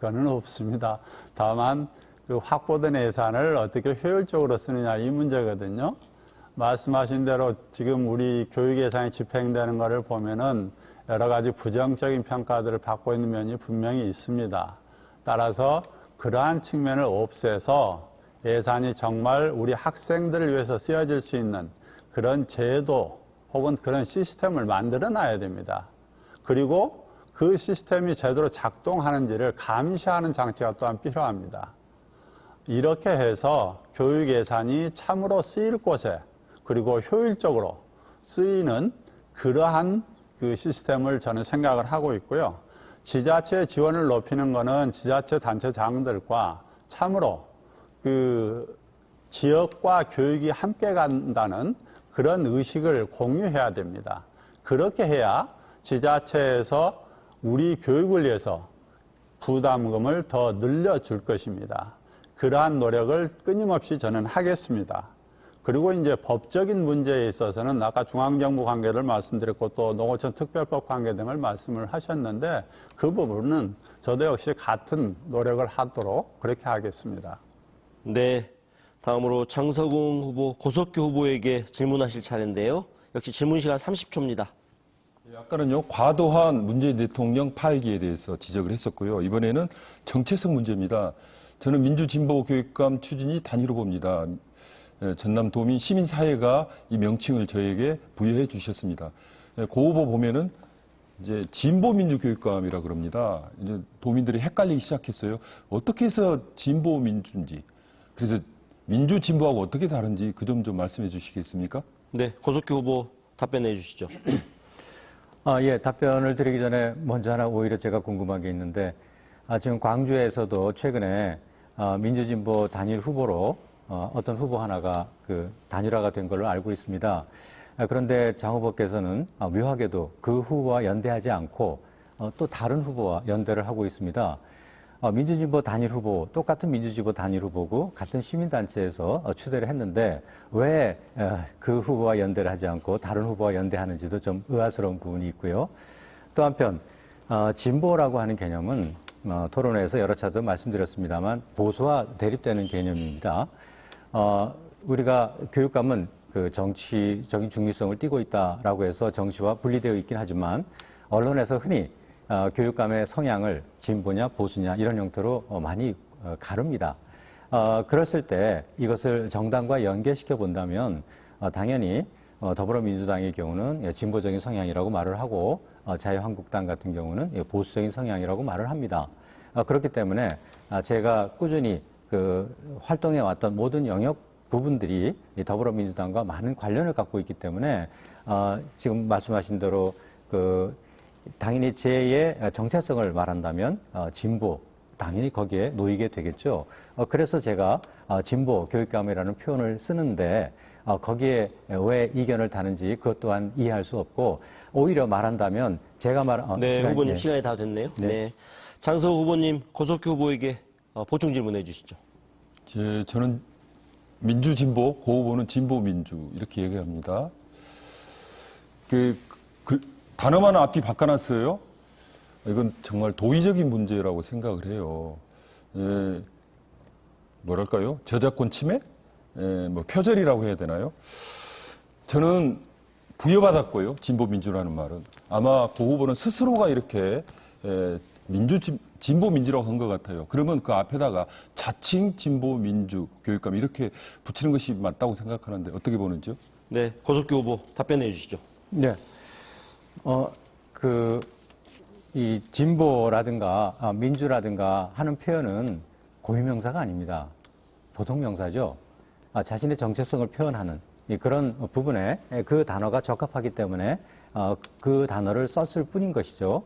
거는 없습니다. 다만 그 확보된 예산을 어떻게 효율적으로 쓰느냐 이 문제거든요. 말씀하신 대로 지금 우리 교육 예산이 집행되는 것을 보면은 여러 가지 부정적인 평가들을 받고 있는 면이 분명히 있습니다. 따라서 그러한 측면을 없애서 예산이 정말 우리 학생들을 위해서 쓰여질 수 있는 그런 제도 혹은 그런 시스템을 만들어 놔야 됩니다. 그리고 그 시스템이 제대로 작동하는지를 감시하는 장치가 또한 필요합니다. 이렇게 해서 교육 예산이 참으로 쓰일 곳에 그리고 효율적으로 쓰이는 그러한 그 시스템을 저는 생각을 하고 있고요. 지자체 지원을 높이는 것은 지자체 단체장들과 참으로 그 지역과 교육이 함께 간다는 그런 의식을 공유해야 됩니다. 그렇게 해야 지자체에서 우리 교육을 위해서 부담금을 더 늘려줄 것입니다. 그러한 노력을 끊임없이 저는 하겠습니다. 그리고 이제 법적인 문제에 있어서는 아까 중앙정부 관계를 말씀드렸고 또 농어촌 특별법 관계 등을 말씀을 하셨는데 그 부분은 저도 역시 같은 노력을 하도록 그렇게 하겠습니다. 네, 다음으로 장서궁 후보, 고석규 후보에게 질문하실 차례인데요. 역시 질문 시간 30초입니다. 아까는요 과도한 문재인 대통령 파기에 대해서 지적을 했었고요. 이번에는 정체성 문제입니다. 저는 민주진보 교육감 추진이 단위로 봅니다. 전남 도민 시민사회가 이 명칭을 저에게 부여해 주셨습니다. 그 후보 보면은 이제 진보민주교육감이라 그럽니다. 이제 도민들이 헷갈리기 시작했어요. 어떻게 해서 진보민주인지, 그래서 민주진보하고 어떻게 다른지 그 점 좀 말씀해 주시겠습니까? 네, 고석규 후보 답변해 주시죠. 예, 답변을 드리기 전에 먼저 하나 오히려 제가 궁금한 게 있는데, 지금 광주에서도 최근에 민주진보 단일 후보로 어떤 후보 하나가 그 단일화가 된 걸로 알고 있습니다. 그런데 장 후보께서는 묘하게도 그 후보와 연대하지 않고 또 다른 후보와 연대를 하고 있습니다. 민주진보 단일 후보, 똑같은 민주진보 단일 후보고 같은 시민단체에서 추대를 했는데 왜 그 후보와 연대를 하지 않고 다른 후보와 연대하는지도 좀 의아스러운 부분이 있고요. 또 한편 진보라고 하는 개념은 토론회에서 여러 차례 말씀드렸습니다만 보수와 대립되는 개념입니다. 우리가 교육감은 그 정치적인 중립성을 띠고 있다라고 해서 정치와 분리되어 있긴 하지만 언론에서 흔히 교육감의 성향을 진보냐 보수냐 이런 형태로 많이 가릅니다. 그랬을 때 이것을 정당과 연계시켜 본다면 당연히 더불어민주당의 경우는 진보적인 성향이라고 말을 하고 자유한국당 같은 경우는 보수적인 성향이라고 말을 합니다. 그렇기 때문에 제가 꾸준히 활동해 왔던 모든 영역 부분들이 더불어민주당과 많은 관련을 갖고 있기 때문에 지금 말씀하신 대로 당연히 제의 정체성을 말한다면 진보 당연히 거기에 놓이게 되겠죠. 그래서 제가 진보 교육감이라는 표현을 쓰는데 거기에 왜 이견을 다는지 그것 또한 이해할 수 없고 오히려 말한다면 제가 네, 후보님 예. 시간이 다 됐네요. 네. 네. 장성호 후보님, 고석규 후보에게 보충 질문해 주시죠. 저는 민주진보, 고 후보는 진보민주 이렇게 얘기합니다. 단어만 앞뒤 바꿔놨어요. 이건 정말 도의적인 문제라고 생각을 해요. 뭐랄까요? 저작권 침해? 뭐 표절이라고 해야 되나요? 저는 부여받았고요. 진보민주라는 말은. 아마 고 후보는 스스로가 이렇게 진보민주라고 한 것 같아요. 그러면 그 앞에다가 자칭 진보민주 교육감 이렇게 붙이는 것이 맞다고 생각하는데 어떻게 보는지요? 네, 고석규 후보 답변해 주시죠. 네. 이 진보라든가 민주라든가 하는 표현은 고유명사가 아닙니다. 보통명사죠. 자신의 정체성을 표현하는 그런 부분에 그 단어가 적합하기 때문에 그 단어를 썼을 뿐인 것이죠.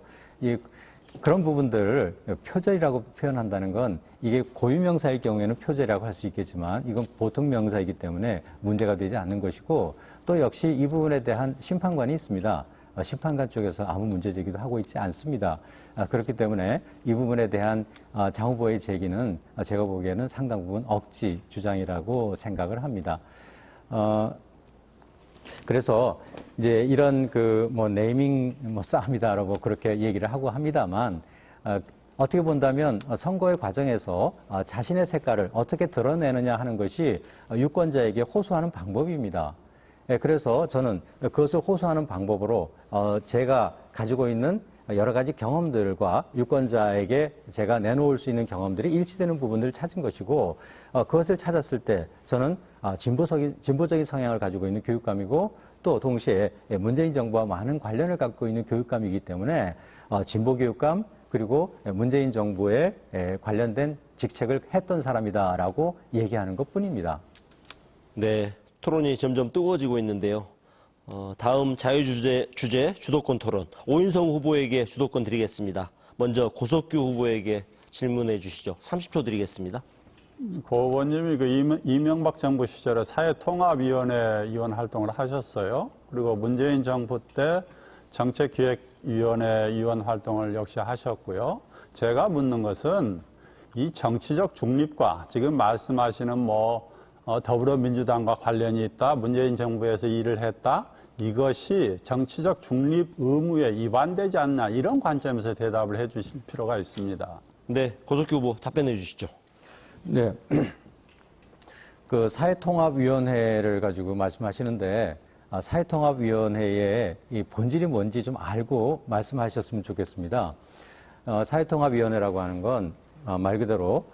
그런 부분들을 표절이라고 표현한다는 건 이게 고유명사일 경우에는 표절이라고 할 수 있겠지만 이건 보통명사이기 때문에 문제가 되지 않는 것이고 또 역시 이 부분에 대한 심판관이 있습니다. 심판관 쪽에서 아무 문제 제기도 하고 있지 않습니다. 그렇기 때문에 이 부분에 대한 장 후보의 제기는 제가 보기에는 상당 부분 억지 주장이라고 생각을 합니다. 그래서 이제 이런 네이밍 싸움이다라고 그렇게 얘기를 하고 합니다만 어떻게 본다면 선거의 과정에서 자신의 색깔을 어떻게 드러내느냐 하는 것이 유권자에게 호소하는 방법입니다. 그래서 저는 그것을 호소하는 방법으로 제가 가지고 있는 여러 가지 경험들과 유권자에게 제가 내놓을 수 있는 경험들이 일치되는 부분들을 찾은 것이고 그것을 찾았을 때 저는 진보적인 성향을 가지고 있는 교육감이고 또 동시에 문재인 정부와 많은 관련을 갖고 있는 교육감이기 때문에 진보 교육감 그리고 문재인 정부에 관련된 직책을 했던 사람이다라고 얘기하는 것뿐입니다. 네, 토론이 점점 뜨거워지고 있는데요. 다음 자유주제 주도권 토론 오인성 후보에게 주도권 드리겠습니다. 먼저 고석규 후보에게 질문해 주시죠. 30초 드리겠습니다. 고 후보님이 이명박 정부 시절에 사회통합위원회 위원 활동을 하셨어요. 그리고 문재인 정부 때 정책기획위원회 위원 활동을 역시 하셨고요. 제가 묻는 것은 이 정치적 중립과 지금 말씀하시는 더불어민주당과 관련이 있다, 문재인 정부에서 일을 했다, 이것이 정치적 중립 의무에 위반되지 않나 이런 관점에서 대답을 해 주실 필요가 있습니다. 네, 고석규 후보 답변해 주시죠. 네. 사회통합위원회를 가지고 말씀하시는데 사회통합위원회의 이 본질이 뭔지 좀 알고 말씀하셨으면 좋겠습니다. 사회통합위원회라고 하는 건 말 그대로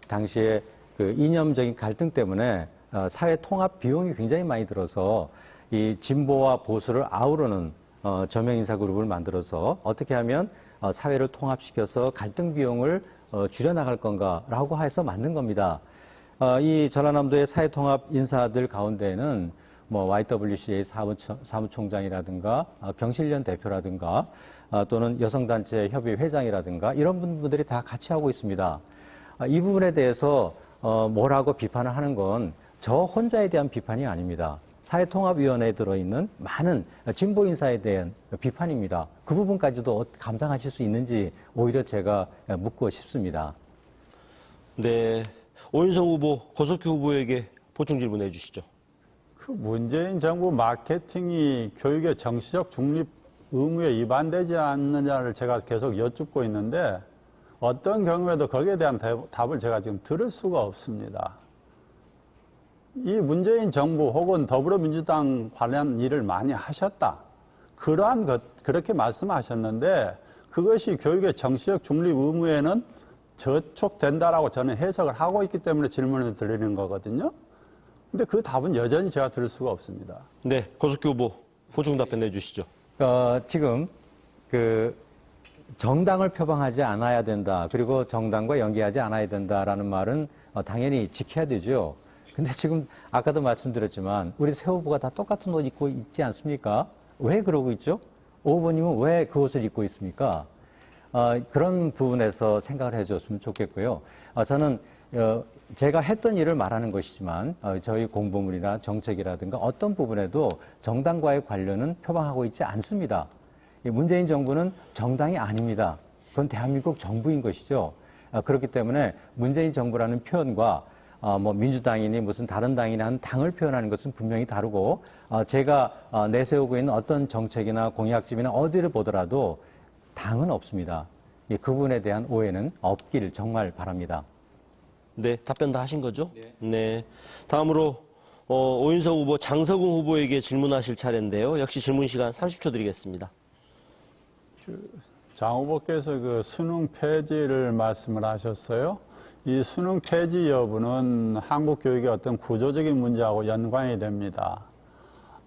당시에 이념적인 갈등 때문에 사회 통합 비용이 굉장히 많이 들어서 이 진보와 보수를 아우르는 저명 인사 그룹을 만들어서 어떻게 하면 사회를 통합시켜서 갈등 비용을 줄여나갈 건가라고 해서 만든 겁니다. 이 전라남도의 사회 통합 인사들 가운데에는 YWCA 사무총장이라든가 경실련 대표라든가 또는 여성단체 협의 회장이라든가 이런 분들이 다 같이 하고 있습니다. 이 부분에 대해서 뭐라고 비판을 하는 건 저 혼자에 대한 비판이 아닙니다. 사회통합위원회에 들어있는 많은 진보 인사에 대한 비판입니다. 그 부분까지도 감당하실 수 있는지 오히려 제가 묻고 싶습니다. 네, 오인성 후보, 고석규 후보에게 보충 질문해 주시죠. 문재인 정부 마케팅이 교육의 정치적 중립 의무에 위반되지 않느냐를 제가 계속 여쭙고 있는데 어떤 경우에도 거기에 대한 답을 제가 지금 들을 수가 없습니다. 이 문재인 정부 혹은 더불어민주당 관련 일을 많이 하셨다. 그렇게 말씀하셨는데 그것이 교육의 정치적 중립 의무에는 저촉된다라고 저는 해석을 하고 있기 때문에 질문을 드리는 거거든요. 근데 그 답은 여전히 제가 들을 수가 없습니다. 네, 고석규 후보 보충 답변 내주시죠. 지금 그 정당을 표방하지 않아야 된다. 그리고 정당과 연계하지 않아야 된다라는 말은 당연히 지켜야 되죠. 근데 지금 아까도 말씀드렸지만 우리 새 후보가 다 똑같은 옷 입고 있지 않습니까? 왜 그러고 있죠? 오 후보님은 왜 그 옷을 입고 있습니까? 그런 부분에서 생각을 해줬으면 좋겠고요. 저는 제가 했던 일을 말하는 것이지만 저희 공보물이나 정책이라든가 어떤 부분에도 정당과의 관련은 표방하고 있지 않습니다. 문재인 정부는 정당이 아닙니다. 그건 대한민국 정부인 것이죠. 그렇기 때문에 문재인 정부라는 표현과 뭐 민주당이니 무슨 다른 당이나 한 당을 표현하는 것은 분명히 다르고 제가 내세우고 있는 어떤 정책이나 공약집이나 어디를 보더라도 당은 없습니다. 그 부분에 대한 오해는 없길 정말 바랍니다. 네, 답변 다 하신 거죠? 네. 다음으로 오윤석 후보, 장석웅 후보에게 질문하실 차례인데요. 역시 질문 시간 30초 드리겠습니다. 장 후보께서 그 수능 폐지를 말씀을 하셨어요. 이 수능 폐지 여부는 한국 교육의 어떤 구조적인 문제하고 연관이 됩니다.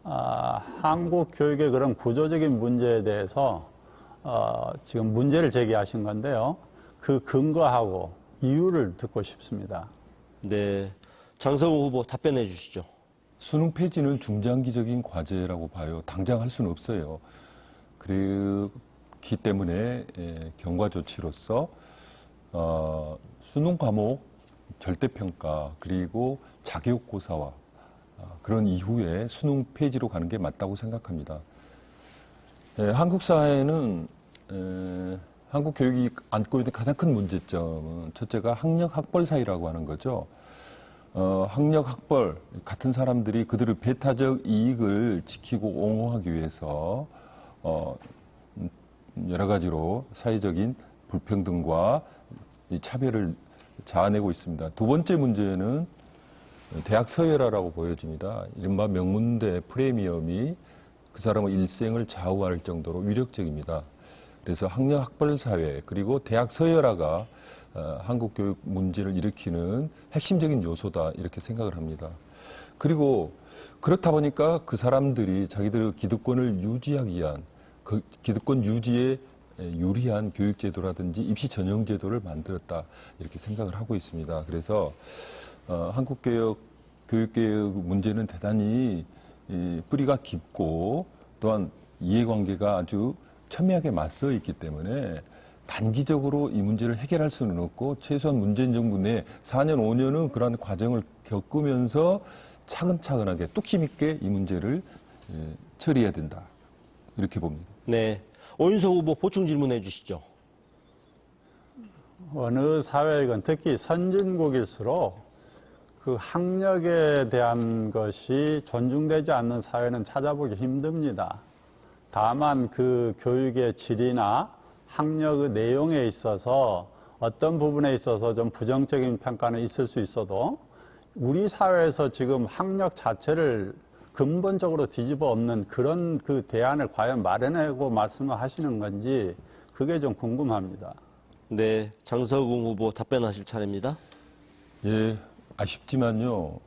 한국 교육의 그런 구조적인 문제에 대해서 지금 문제를 제기하신 건데요. 그 근거하고 이유를 듣고 싶습니다. 네, 장석웅 후보 답변해 주시죠. 수능 폐지는 중장기적인 과제라고 봐요. 당장 할 수는 없어요. 그렇기 때문에 경과 조치로서 수능 과목 절대평가 그리고 자기국고사와 그런 이후에 수능 폐지로 가는 게 맞다고 생각합니다. 한국 사회는 한국 교육이 안고 있는 가장 큰 문제점은 첫째가 학력 학벌 사이라고 하는 거죠. 학력 학벌 같은 사람들이 그들의 배타적 이익을 지키고 옹호하기 위해서 여러 가지로 사회적인 불평등과 이 차별을 자아내고 있습니다. 두 번째 문제는 대학 서열화라고 보여집니다. 이른바 명문대 프리미엄이 그 사람의 일생을 좌우할 정도로 위력적입니다. 그래서 학력 학벌 사회 그리고 대학 서열화가 한국 교육 문제를 일으키는 핵심적인 요소다 이렇게 생각을 합니다. 그리고 그렇다 보니까 그 사람들이 자기들의 기득권을 유지하기 위한 그 기득권 유지에 유리한 교육제도라든지 입시 전형제도를 만들었다 이렇게 생각을 하고 있습니다. 그래서 한국 교육개혁 문제는 대단히 뿌리가 깊고 또한 이해관계가 아주 첨예하게 맞서 있기 때문에 단기적으로 이 문제를 해결할 수는 없고 최소한 문재인 정부 내 4년, 5년은 그러한 과정을 겪으면서 차근차근하게 뚝심 있게 이 문제를 처리해야 된다. 이렇게 봅니다. 네, 오윤석 후보 보충 질문해 주시죠. 어느 사회이건 특히 선진국일수록 그 학력에 대한 것이 존중되지 않는 사회는 찾아보기 힘듭니다. 다만 그 교육의 질이나 학력의 내용에 있어서 어떤 부분에 있어서 좀 부정적인 평가는 있을 수 있어도 우리 사회에서 지금 학력 자체를 근본적으로 뒤집어 엎는 그런 그 대안을 과연 마련하고 말씀을 하시는 건지 그게 좀 궁금합니다. 네, 장석웅 후보 답변하실 차례입니다. 예, 아쉽지만요.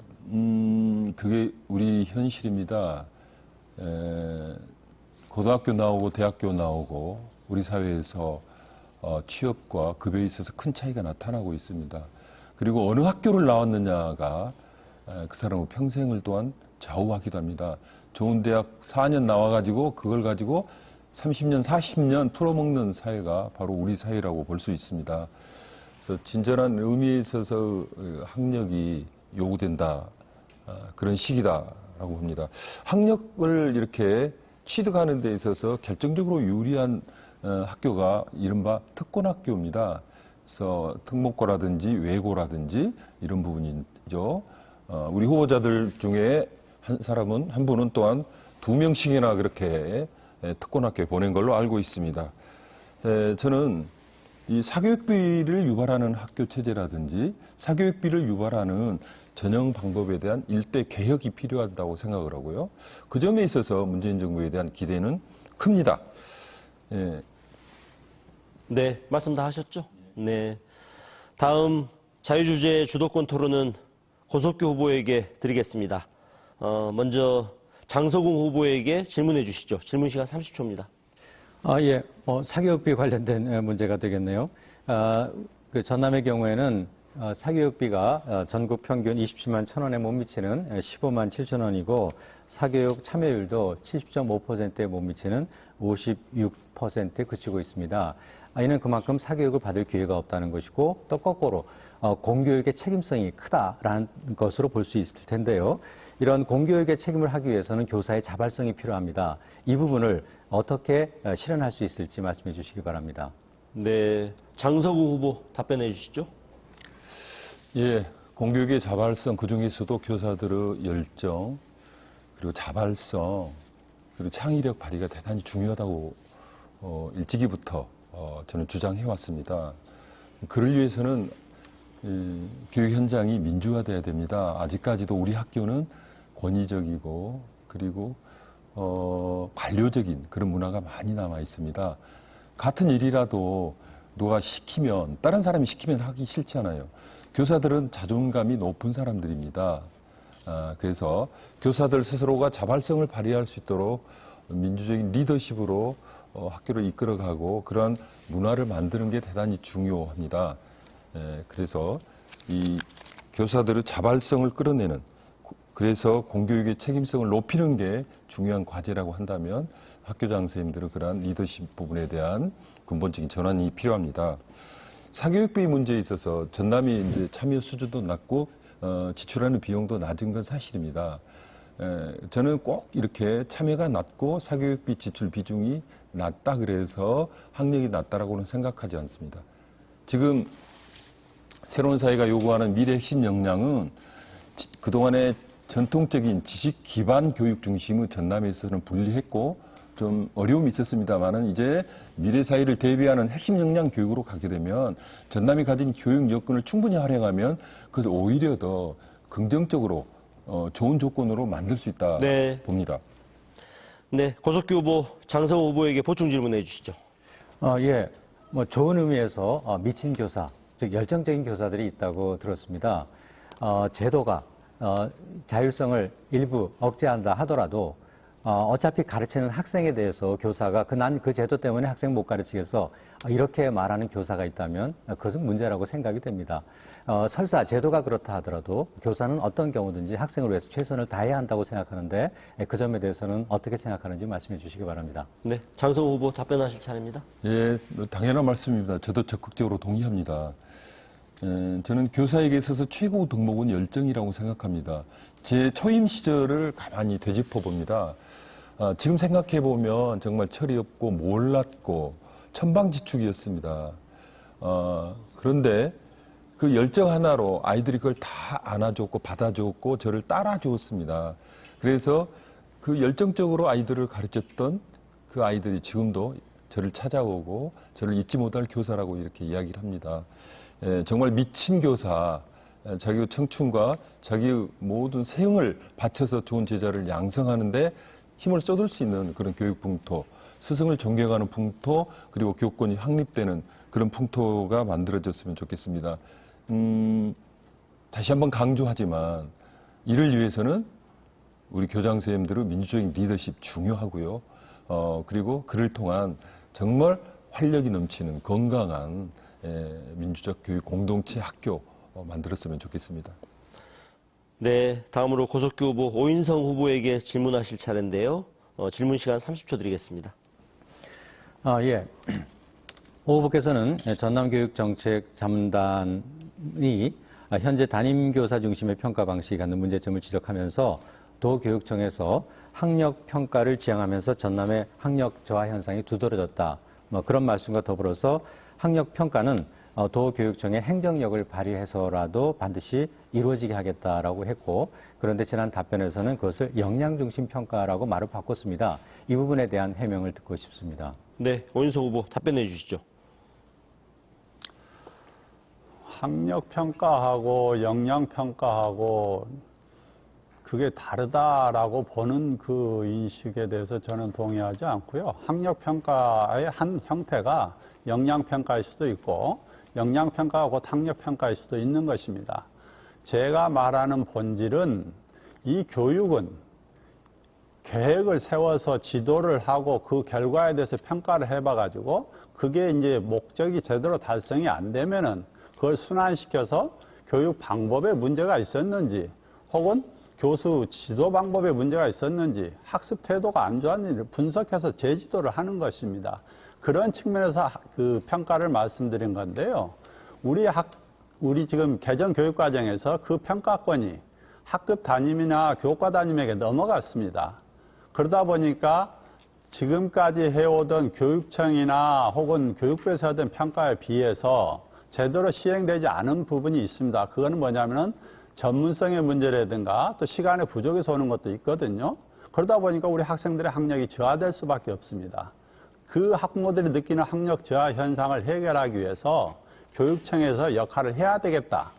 그게 우리 현실입니다. 고등학교 나오고 대학교 나오고 우리 사회에서 취업과 급여에 있어서 큰 차이가 나타나고 있습니다. 그리고 어느 학교를 나왔느냐가 그 사람의 평생을 또한 좌우하기도 합니다. 좋은 대학 4년 나와가지고 그걸 가지고 30년, 40년 풀어먹는 사회가 바로 우리 사회라고 볼 수 있습니다. 그래서 진정한 의미에 있어서 학력이 요구된다. 그런 시기다라고 봅니다. 학력을 이렇게 취득하는 데 있어서 결정적으로 유리한 학교가 이른바 특권학교입니다. 그래서 특목고라든지 외고라든지 이런 부분이죠. 우리 후보자들 중에 한 분은 또한 2명씩이나 그렇게 특권학교에 보낸 걸로 알고 있습니다. 저는 이 사교육비를 유발하는 학교 체제라든지 사교육비를 유발하는 전형 방법에 대한 일대 개혁이 필요하다고 생각을 하고요. 그 점에 있어서 문재인 정부에 대한 기대는 큽니다. 네, 말씀 다 하셨죠? 네. 다음 자유주제 주도권 토론은 고석규 후보에게 드리겠습니다. 먼저 장서궁 후보에게 질문해 주시죠. 질문 시간 30초입니다. 예, 사교육비 관련된 문제가 되겠네요. 그 전남의 경우에는 사교육비가 전국 평균 27만 1,000원에 못 미치는 15만 7천 원이고 사교육 참여율도 70.5%에 못 미치는 56%에 그치고 있습니다. 이는 그만큼 사교육을 받을 기회가 없다는 것이고 또 거꾸로 공교육의 책임성이 크다라는 것으로 볼 수 있을 텐데요. 이런 공교육의 책임을 하기 위해서는 교사의 자발성이 필요합니다. 이 부분을 어떻게 실현할 수 있을지 말씀해 주시기 바랍니다. 네, 장서궁 후보 답변해 주시죠. 예, 공교육의 자발성, 그중에서도 교사들의 열정, 그리고 자발성, 그리고 창의력 발휘가 대단히 중요하다고 일찍이부터 저는 주장해 왔습니다. 그를 위해서는 교육 현장이 민주화돼야 됩니다. 아직까지도 우리 학교는 권위적이고 그리고 관료적인 그런 문화가 많이 남아 있습니다. 같은 일이라도 누가 시키면 다른 사람이 시키면 하기 싫잖아요. 교사들은 자존감이 높은 사람들입니다. 그래서 교사들 스스로가 자발성을 발휘할 수 있도록 민주적인 리더십으로 학교를 이끌어가고 그러한 문화를 만드는 게 대단히 중요합니다. 그래서 이 교사들의 자발성을 끌어내는, 그래서 공교육의 책임성을 높이는 게 중요한 과제라고 한다면 학교장 선생님들은 그러한 리더십 부분에 대한 근본적인 전환이 필요합니다. 사교육비 문제에 있어서 전남이 이제 참여 수준도 낮고 지출하는 비용도 낮은 건 사실입니다. 저는 꼭 이렇게 참여가 낮고 사교육비 지출 비중이 낮다 그래서 학력이 낮다라고는 생각하지 않습니다. 지금 새로운 사회가 요구하는 미래 핵심 역량은 그동안의 전통적인 지식 기반 교육 중심의 전남에서는 분리했고 좀 어려움이 있었습니다만은 이제 미래 사회를 대비하는 핵심 역량 교육으로 가게 되면 전남이 가진 교육 여건을 충분히 활용하면 그래서 오히려 더 긍정적으로 좋은 조건으로 만들 수 있다 봅니다. 네, 고석규 후보, 장성호 후보에게 보충 질문해 주시죠. 예, 좋은 의미에서 미친 교사, 즉 열정적인 교사들이 있다고 들었습니다. 제도가 자율성을 일부 억제한다 하더라도 어차피 가르치는 학생에 대해서 교사가 난 그 제도 때문에 학생 못 가르치겠어 이렇게 말하는 교사가 있다면 그것은 문제라고 생각이 됩니다. 설사 제도가 그렇다 하더라도 교사는 어떤 경우든지 학생을 위해서 최선을 다해야 한다고 생각하는데 그 점에 대해서는 어떻게 생각하는지 말씀해 주시기 바랍니다. 네, 장성호 후보 답변하실 차례입니다. 예, 당연한 말씀입니다. 저도 적극적으로 동의합니다. 저는 교사에게 있어서 최고 덕목은 열정이라고 생각합니다. 제 초임 시절을 가만히 되짚어 봅니다. 지금 생각해 보면 정말 철이 없고 몰랐고 천방지축이었습니다. 그런데 그 열정 하나로 아이들이 그걸 다 안아줬고 받아줬고 저를 따라주었습니다. 그래서 그 열정적으로 아이들을 가르쳤던 그 아이들이 지금도 저를 찾아오고 저를 잊지 못할 교사라고 이렇게 이야기를 합니다. 정말 미친 교사, 자기의 청춘과 자기의 모든 생을 바쳐서 좋은 제자를 양성하는데 힘을 쏟을 수 있는 그런 교육 풍토, 스승을 존경하는 풍토, 그리고 교권이 확립되는 그런 풍토가 만들어졌으면 좋겠습니다. 다시 한번 강조하지만 이를 위해서는 우리 교장 선생님들의 민주적인 리더십 중요하고요. 그리고 그를 통한 정말 활력이 넘치는 건강한 민주적 교육 공동체 학교 만들었으면 좋겠습니다. 네, 다음으로 고석규 후보, 오인성 후보에게 질문하실 차례인데요. 질문 시간 30초 드리겠습니다. 예. 오 후보께서는 전남교육정책자문단이 현재 담임교사 중심의 평가 방식이 갖는 문제점을 지적하면서 도교육청에서 학력평가를 지향하면서 전남의 학력 저하 현상이 두드러졌다. 그런 말씀과 더불어서 학력평가는 도교육청의 행정력을 발휘해서라도 반드시 이루어지게 하겠다라고 했고, 그런데 지난 답변에서는 그것을 역량중심 평가라고 말을 바꿨습니다. 이 부분에 대한 해명을 듣고 싶습니다. 네, 오인성 후보 답변해 주시죠. 학력평가하고 역량평가하고 그게 다르다라고 보는 그 인식에 대해서 저는 동의하지 않고요. 학력평가의 한 형태가 역량평가일 수도 있고 역량평가하고 학력평가일 수도 있는 것입니다. 제가 말하는 본질은 이 교육은 계획을 세워서 지도를 하고 그 결과에 대해서 평가를 해봐가지고 그게 이제 목적이 제대로 달성이 안 되면은 그걸 순환시켜서 교육 방법에 문제가 있었는지 혹은 교수 지도 방법에 문제가 있었는지 학습 태도가 안 좋았는지 분석해서 재지도를 하는 것입니다. 그런 측면에서 그 평가를 말씀드린 건데요. 우리 지금 개정 교육 과정에서 그 평가권이 학급 담임이나 교과 담임에게 넘어갔습니다. 그러다 보니까 지금까지 해오던 교육청이나 혹은 교육부에서 하던 평가에 비해서 제대로 시행되지 않은 부분이 있습니다. 그거는 뭐냐면은 전문성의 문제라든가 또 시간의 부족에서 오는 것도 있거든요. 그러다 보니까 우리 학생들의 학력이 저하될 수밖에 없습니다. 그 학부모들이 느끼는 학력 저하 현상을 해결하기 위해서 교육청에서 역할을 해야 되겠다.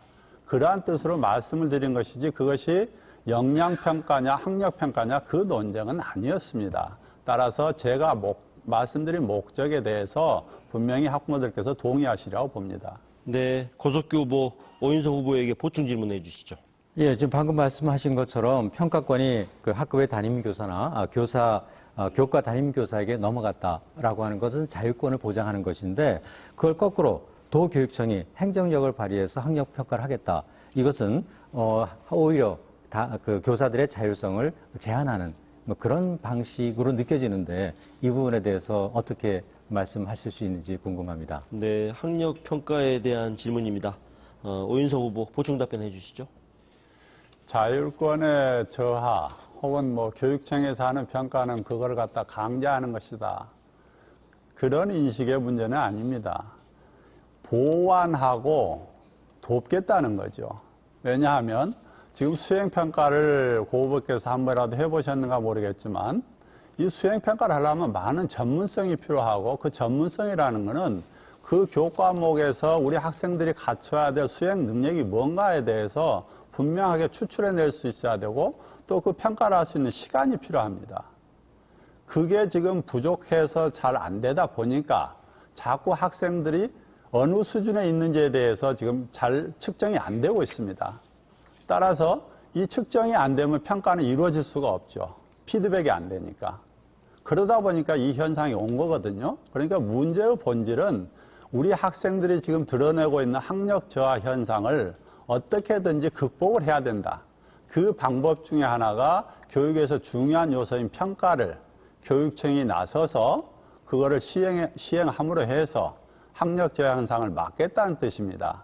그러한 뜻으로 말씀을 드린 것이지 그것이 역량평가냐 학력평가냐 그 논쟁은 아니었습니다. 따라서 제가 말씀드린 목적에 대해서 분명히 학부모들께서 동의하시리라고 봅니다. 네, 고석규 후보, 오인성 후보에게 보충 질문해 주시죠. 예, 지금 방금 말씀하신 것처럼 평가권이 그 학급의 담임교사나 교과 담임교사에게 넘어갔다라고 하는 것은 자유권을 보장하는 것인데 그걸 거꾸로 도교육청이 행정력을 발휘해서 학력 평가를 하겠다. 이것은 오히려 그 교사들의 자율성을 제한하는 뭐 그런 방식으로 느껴지는데 이 부분에 대해서 어떻게 말씀하실 수 있는지 궁금합니다. 네, 학력 평가에 대한 질문입니다. 오인성 후보 보충 답변해 주시죠. 자율권의 저하 혹은 뭐 교육청에서 하는 평가는 그걸 갖다 강제하는 것이다. 그런 인식의 문제는 아닙니다. 보완하고 돕겠다는 거죠. 왜냐하면 지금 수행평가를 고 후보께서 한 번이라도 해보셨는가 모르겠지만 이 수행평가를 하려면 많은 전문성이 필요하고 그 전문성이라는 것은 그 교과목에서 우리 학생들이 갖춰야 될 수행 능력이 뭔가에 대해서 분명하게 추출해낼 수 있어야 되고 또 그 평가를 할 수 있는 시간이 필요합니다. 그게 지금 부족해서 잘 안 되다 보니까 자꾸 학생들이 어느 수준에 있는지에 대해서 지금 잘 측정이 안 되고 있습니다. 따라서 이 측정이 안 되면 평가는 이루어질 수가 없죠. 피드백이 안 되니까. 그러다 보니까 이 현상이 온 거거든요. 그러니까 문제의 본질은 우리 학생들이 지금 드러내고 있는 학력 저하 현상을 어떻게든지 극복을 해야 된다. 그 방법 중에 하나가 교육에서 중요한 요소인 평가를 교육청이 나서서 그거를 시행함으로 해서 학력 저하 현상을 막겠다는 뜻입니다.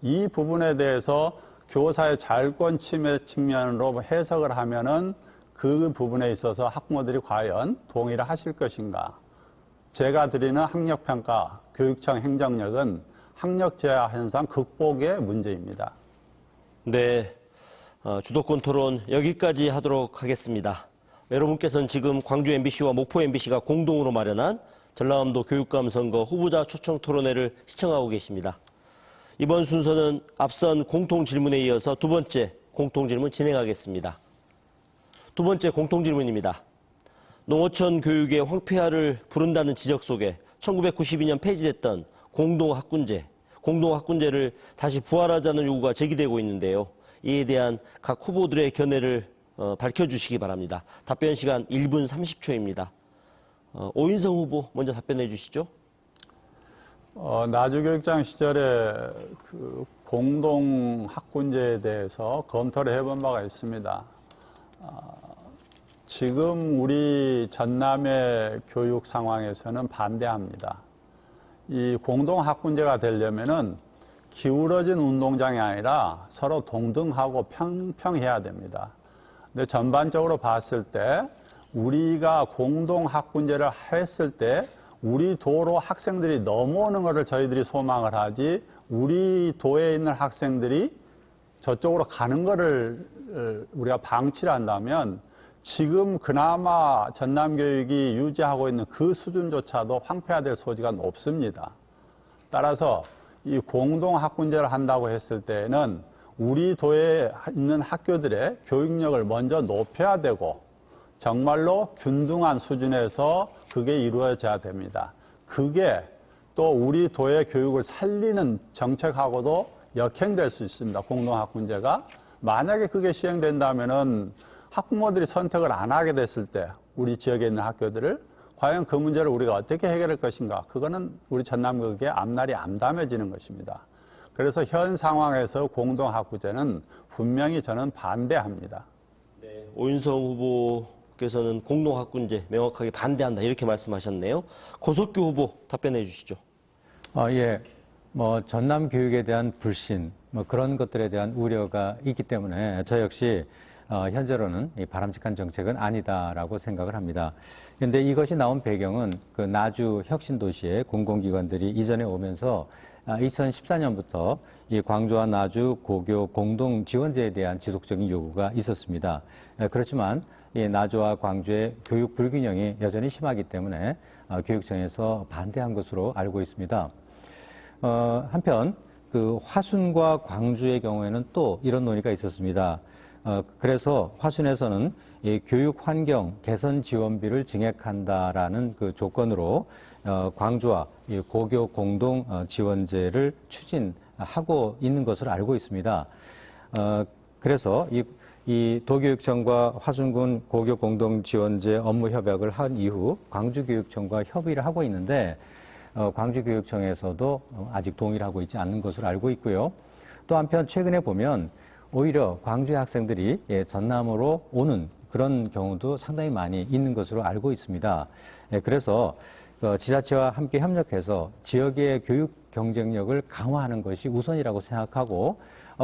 이 부분에 대해서 교사의 자율권 침해 측면으로 해석을 하면은 그 부분에 있어서 학부모들이 과연 동의를 하실 것인가. 제가 드리는 학력평가, 교육청 행정력은 학력 저하 현상 극복의 문제입니다. 네, 주도권 토론 여기까지 하도록 하겠습니다. 여러분께서는 지금 광주 MBC와 목포 MBC가 공동으로 마련한 전라남도 교육감 선거 후보자 초청 토론회를 시청하고 계십니다. 이번 순서는 앞선 공통질문에 이어서 두 번째 공통질문 진행하겠습니다. 두 번째 공통질문입니다. 농어촌 교육의 황폐화를 부른다는 지적 속에 1992년 폐지됐던 공동학군제를 다시 부활하자는 요구가 제기되고 있는데요. 이에 대한 각 후보들의 견해를 밝혀주시기 바랍니다. 답변 시간 1분 30초입니다. 오인성 후보 먼저 답변해 주시죠. 나주교육장 시절에 그 공동학군제에 대해서 검토를 해본 바가 있습니다. 지금 우리 전남의 교육 상황에서는 반대합니다. 이 공동학군제가 되려면은 기울어진 운동장이 아니라 서로 동등하고 평평해야 됩니다. 근데 전반적으로 봤을 때 우리가 공동학군제를 했을 때 우리 도로 학생들이 넘어오는 것을 저희들이 소망을 하지 우리 도에 있는 학생들이 저쪽으로 가는 것을 우리가 방치를 한다면 지금 그나마 전남교육이 유지하고 있는 그 수준조차도 황폐화될 소지가 높습니다. 따라서 이 공동학군제를 한다고 했을 때는 우리 도에 있는 학교들의 교육력을 먼저 높여야 되고 정말로 균등한 수준에서 그게 이루어져야 됩니다. 그게 또 우리 도의 교육을 살리는 정책하고도 역행될 수 있습니다. 공동학군제가. 만약에 그게 시행된다면은 학부모들이 선택을 안 하게 됐을 때 우리 지역에 있는 학교들을 과연 그 문제를 우리가 어떻게 해결할 것인가. 그거는 우리 전남교육의 앞날이 암담해지는 것입니다. 그래서 현 상황에서 공동학구제는 분명히 저는 반대합니다. 네, 오윤성 후보께서는 공동학군제 명확하게 반대한다 이렇게 말씀하셨네요. 고석규 후보 답변해 주시죠. 예. 전남 교육에 대한 불신, 그런 것들에 대한 우려가 있기 때문에 저 역시 현재로는 이 바람직한 정책은 아니다라고 생각을 합니다. 그런데 이것이 나온 배경은 그 나주 혁신도시의 공공기관들이 이전에 오면서 2014년부터 이 광주와 나주 고교 공동 지원제에 대한 지속적인 요구가 있었습니다. 그렇지만 이 나주와 광주의 교육 불균형이 여전히 심하기 때문에 교육청에서 반대한 것으로 알고 있습니다. 한편 그 화순과 광주의 경우에는 또 이런 논의가 있었습니다. 그래서 화순에서는 이 교육 환경 개선 지원비를 증액한다라는 그 조건으로 광주와 이 고교 공동 지원제를 추진하고 있는 것으로 알고 있습니다. 그래서 이 도교육청과 화순군 고교 공동 지원제 업무 협약을 한 이후 광주교육청과 협의를 하고 있는데 광주교육청에서도 아직 동의를 하고 있지 않는 것으로 알고 있고요. 또 한편 최근에 보면 오히려 광주의 학생들이 전남으로 오는 그런 경우도 상당히 많이 있는 것으로 알고 있습니다. 그래서 지자체와 함께 협력해서 지역의 교육 경쟁력을 강화하는 것이 우선이라고 생각하고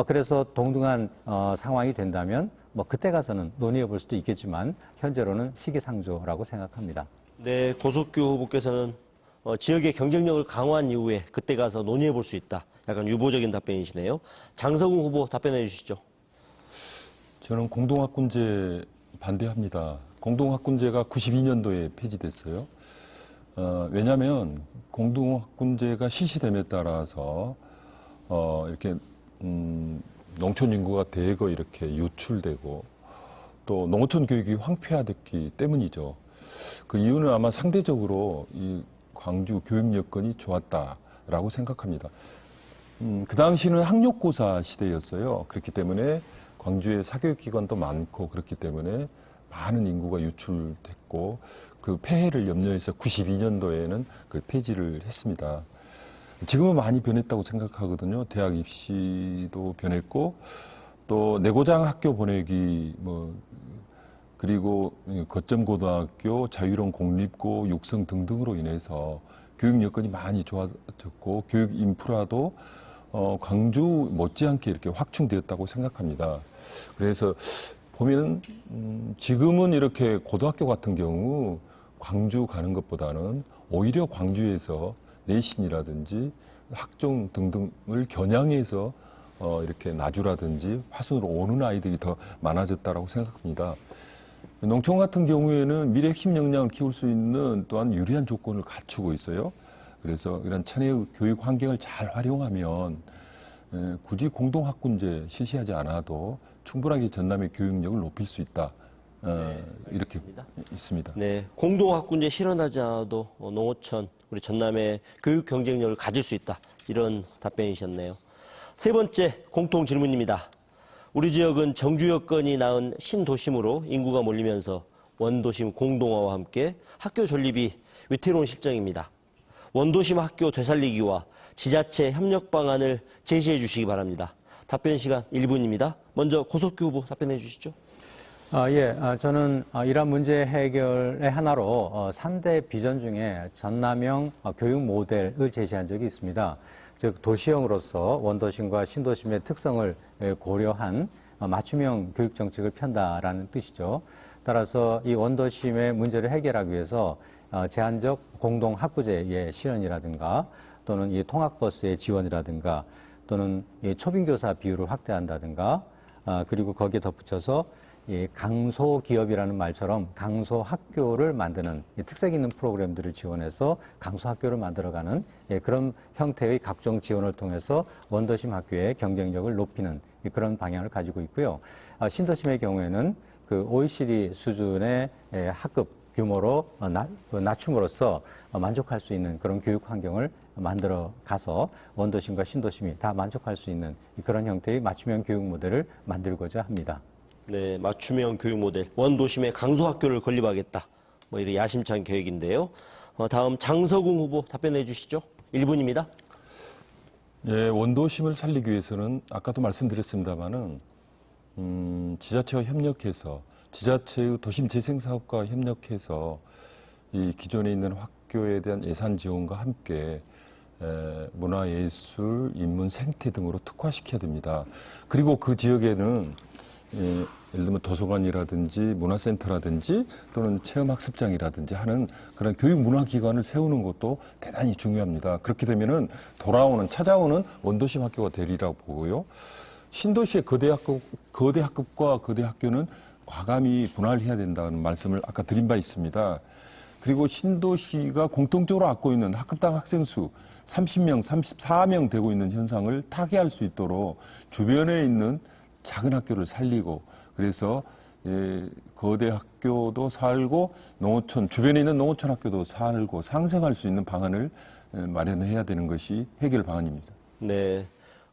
그래서 동등한 상황이 된다면 그때 가서는 논의해 볼 수도 있겠지만 현재로는 시기상조라고 생각합니다. 네, 고석규 후보께서는 지역의 경쟁력을 강화한 이후에 그때 가서 논의해 볼 수 있다. 약간 유보적인 답변이시네요. 장성훈 후보 답변해 주시죠. 저는 공동학군제 반대합니다. 공동학군제가 92년도에 폐지됐어요. 왜냐하면 공동학군제가 실시됨에 따라서 이렇게 농촌 인구가 대거 이렇게 유출되고 또 농어촌 교육이 황폐화됐기 때문이죠. 그 이유는 아마 상대적으로 이 광주 교육 여건이 좋았다라고 생각합니다. 그 당시는 학력고사 시대였어요. 그렇기 때문에 광주에 사교육기관도 많고 그렇기 때문에 많은 인구가 유출됐고 그 폐해를 염려해서 92년도에는 그 폐지를 했습니다. 지금은 많이 변했다고 생각하거든요. 대학 입시도 변했고 또 내고장 학교 보내기 그리고 거점고등학교, 자유로운 공립고 육성 등등으로 인해서 교육 여건이 많이 좋아졌고 교육 인프라도 광주 못지않게 이렇게 확충되었다고 생각합니다. 그래서 보면 지금은 이렇게 고등학교 같은 경우 광주 가는 것보다는 오히려 광주에서 내신이라든지 학종 등등을 겨냥해서 이렇게 나주라든지 화순으로 오는 아이들이 더 많아졌다라고 생각합니다. 농촌 같은 경우에는 미래 핵심 역량을 키울 수 있는 또한 유리한 조건을 갖추고 있어요. 그래서 이런 천혜의 교육 환경을 잘 활용하면 굳이 공동학군제 실시하지 않아도 충분하게 전남의 교육력을 높일 수 있다. 이렇게 있습니다. 네, 공동학군제 실현하지 않아도 농어촌, 우리 전남의 교육 경쟁력을 가질 수 있다. 이런 답변이셨네요. 세 번째 공통 질문입니다. 우리 지역은 정주 여건이 낳은 신도심으로 인구가 몰리면서 원도심 공동화와 함께 학교 존립이 위태로운 실정입니다. 원도심 학교 되살리기와 지자체 협력 방안을 제시해 주시기 바랍니다. 답변 시간 1분입니다. 먼저 고석규 후보 답변해 주시죠. 저는 이러한 문제 해결의 하나로 3대 비전 중에 전남형 교육 모델을 제시한 적이 있습니다. 즉 도시형으로서 원도심과 신도심의 특성을 고려한 맞춤형 교육 정책을 편다라는 뜻이죠. 따라서 이 원도심의 문제를 해결하기 위해서 제한적 공동 학구제의 실현이라든가 또는 이 통학버스의 지원이라든가 또는 이 초빙교사 비율을 확대한다든가 그리고 거기에 덧붙여서 이 강소기업이라는 말처럼 강소학교를 만드는 특색 있는 프로그램들을 지원해서 강소학교를 만들어가는 그런 형태의 각종 지원을 통해서 원도심 학교의 경쟁력을 높이는 그런 방향을 가지고 있고요. 신도심의 경우에는 그 OECD 수준의 학급 규모로 낮춤으로써 만족할 수 있는 그런 교육 환경을 만들어 가서 원도심과 신도심이 다 만족할 수 있는 그런 형태의 맞춤형 교육 모델을 만들고자 합니다. 네, 맞춤형 교육 모델, 원도심의 강소학교를 건립하겠다. 뭐 이런 야심찬 계획인데요. 다음 장서궁 후보 답변해 주시죠. 1분입니다. 예, 원도심을 살리기 위해서는 아까도 말씀드렸습니다마는 지자체와 협력해서 지자체의 도심 재생 사업과 협력해서 이 기존에 있는 학교에 대한 예산 지원과 함께 문화예술, 인문, 생태 등으로 특화시켜야 됩니다. 그리고 그 지역에는 예를 들면 도서관이라든지 문화센터라든지 또는 체험학습장이라든지 하는 그런 교육문화기관을 세우는 것도 대단히 중요합니다. 그렇게 되면은 찾아오는 원도심 학교가 되리라고 보고요. 신도시의 거대 학급과 거대 학교는 과감히 분할해야 된다는 말씀을 아까 드린 바 있습니다. 그리고 신도시가 공통적으로 갖고 있는 학급당 학생 수 30명, 34명 되고 있는 현상을 타개할 수 있도록 주변에 있는 작은 학교를 살리고 그래서 거대 학교도 살고 농어촌 주변에 있는 농어촌 학교도 살고 상생할 수 있는 방안을 마련해야 되는 것이 해결 방안입니다. 네,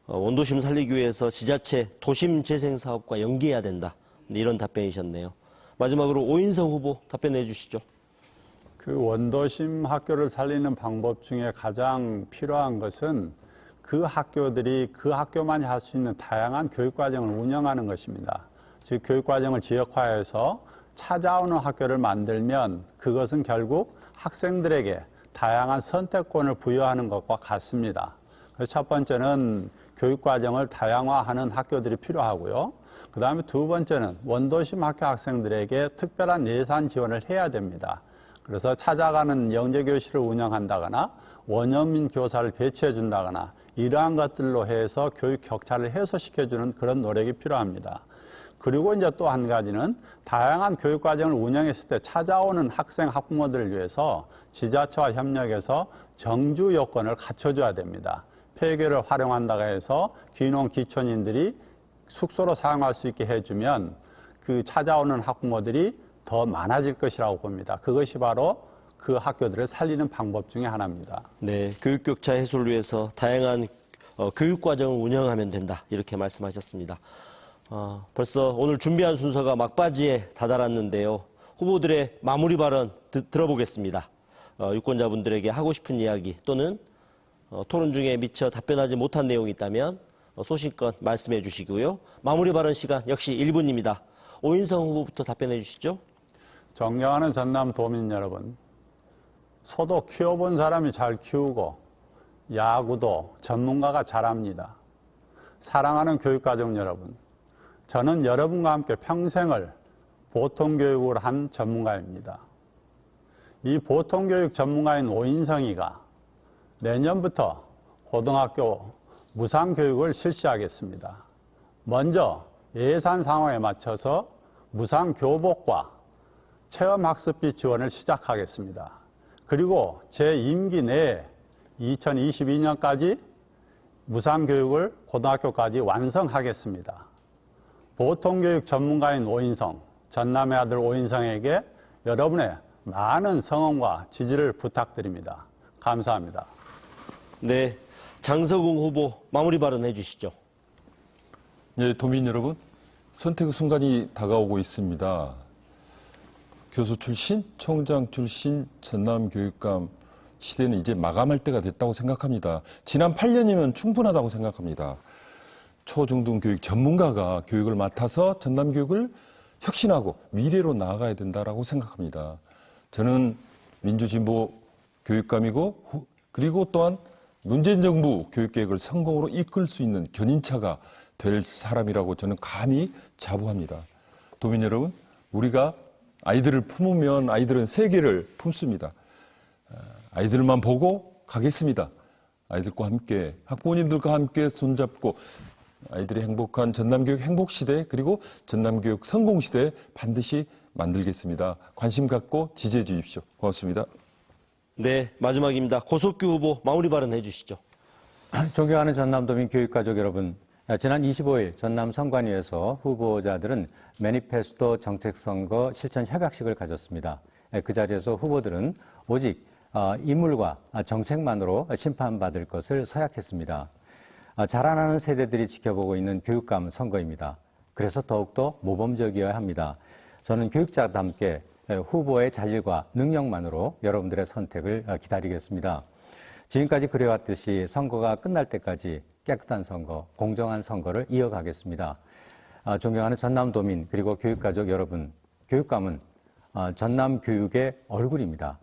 원도심 살리기 위해서 지자체 도심 재생 사업과 연계해야 된다. 이런 답변이셨네요. 마지막으로 오인성 후보 답변해 주시죠. 그 원도심 학교를 살리는 방법 중에 가장 필요한 것은 그 학교들이 그 학교만이 할 수 있는 다양한 교육과정을 운영하는 것입니다. 즉 교육과정을 지역화해서 찾아오는 학교를 만들면 그것은 결국 학생들에게 다양한 선택권을 부여하는 것과 같습니다. 그래서 첫 번째는 교육과정을 다양화하는 학교들이 필요하고요. 그 다음에 두 번째는 원도심 학교 학생들에게 특별한 예산 지원을 해야 됩니다. 그래서 찾아가는 영재교실을 운영한다거나 원어민 교사를 배치해 준다거나 이러한 것들로 해서 교육 격차를 해소시켜주는 그런 노력이 필요합니다. 그리고 이제 또 한 가지는 다양한 교육과정을 운영했을 때 찾아오는 학생, 학부모들을 위해서 지자체와 협력해서 정주 요건을 갖춰줘야 됩니다. 폐교를 활용한다고 해서 귀농 기촌인들이 숙소로 사용할 수 있게 해주면 그 찾아오는 학부모들이 더 많아질 것이라고 봅니다. 그것이 바로 그 학교들을 살리는 방법 중에 하나입니다. 네, 교육 격차 해소를 위해서 다양한 교육 과정을 운영하면 된다. 이렇게 말씀하셨습니다. 벌써 오늘 준비한 순서가 막바지에 다다랐는데요. 후보들의 마무리 발언 들어보겠습니다. 유권자분들에게 하고 싶은 이야기 또는 토론 중에 미처 답변하지 못한 내용이 있다면 소신껏 말씀해 주시고요. 마무리 발언 시간 역시 1분입니다. 오인성 후보부터 답변해 주시죠. 존경하는 전남 도민 여러분, 소도 키워본 사람이 잘 키우고 야구도 전문가가 잘합니다. 사랑하는 교육가족 여러분, 저는 여러분과 함께 평생을 보통교육을 한 전문가입니다. 이 보통교육 전문가인 오인성이가 내년부터 고등학교 무상교육을 실시하겠습니다. 먼저 예산 상황에 맞춰서 무상교복과 체험학습비 지원을 시작하겠습니다. 그리고 제 임기 내에 2022년까지 무상교육을 고등학교까지 완성하겠습니다. 보통교육 전문가인 오인성, 전남의 아들 오인성에게 여러분의 많은 성원과 지지를 부탁드립니다. 감사합니다. 네, 장서궁 후보 마무리 발언해 주시죠. 네, 도민 여러분, 선택의 순간이 다가오고 있습니다. 교수 출신, 총장 출신, 전남교육감 시대는 이제 마감할 때가 됐다고 생각합니다. 지난 8년이면 충분하다고 생각합니다. 초중등 교육 전문가가 교육을 맡아서 전남교육을 혁신하고 미래로 나아가야 된다고 생각합니다. 저는 민주진보 교육감이고 그리고 또한 문재인 정부 교육계획을 성공으로 이끌 수 있는 견인차가 될 사람이라고 저는 감히 자부합니다. 도민 여러분, 우리가 아이들을 품으면 아이들은 세계를 품습니다. 아이들만 보고 가겠습니다. 아이들과 함께, 학부모님들과 함께 손잡고 아이들의 행복한 전남교육 행복시대 그리고 전남교육 성공시대 반드시 만들겠습니다. 관심 갖고 지지해 주십시오. 고맙습니다. 네, 마지막입니다. 고석규 후보 마무리 발언해 주시죠. 존경하는 전남도민 교육가족 여러분, 지난 25일 전남 선관위에서 후보자들은 매니페스토 정책선거 실천 협약식을 가졌습니다. 그 자리에서 후보들은 오직 인물과 정책만으로 심판받을 것을 서약했습니다. 자라나는 세대들이 지켜보고 있는 교육감 선거입니다. 그래서 더욱더 모범적이어야 합니다. 저는 교육자답게 후보의 자질과 능력만으로 여러분들의 선택을 기다리겠습니다. 지금까지 그래왔듯이 선거가 끝날 때까지 깨끗한 선거, 공정한 선거를 이어가겠습니다. 존경하는 전남도민 그리고 교육가족 여러분, 교육감은 전남 교육의 얼굴입니다.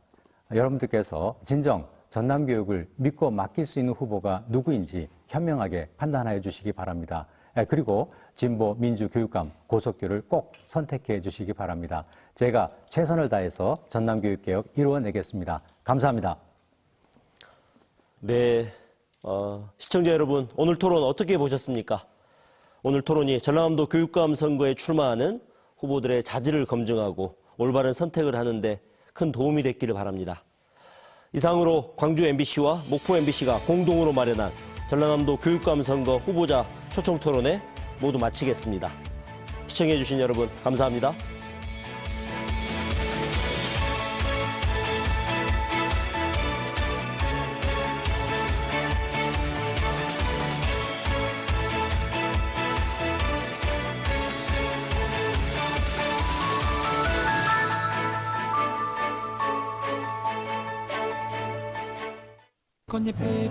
여러분들께서 진정 전남 교육을 믿고 맡길 수 있는 후보가 누구인지 현명하게 판단하여 주시기 바랍니다. 그리고 진보 민주 교육감 고석규를 꼭 선택해 주시기 바랍니다. 제가 최선을 다해서 전남 교육개혁 이루어내겠습니다. 감사합니다. 네, 시청자 여러분, 오늘 토론 어떻게 보셨습니까? 오늘 토론이 전남도 교육감 선거에 출마하는 후보들의 자질을 검증하고 올바른 선택을 하는데 큰 도움이 됐기를 바랍니다. 이상으로 광주 MBC와 목포 MBC가 공동으로 마련한 전라남도 교육감 선거 후보자 초청 토론회 모두 마치겠습니다. 시청해주신 여러분 감사합니다. 꽃잎이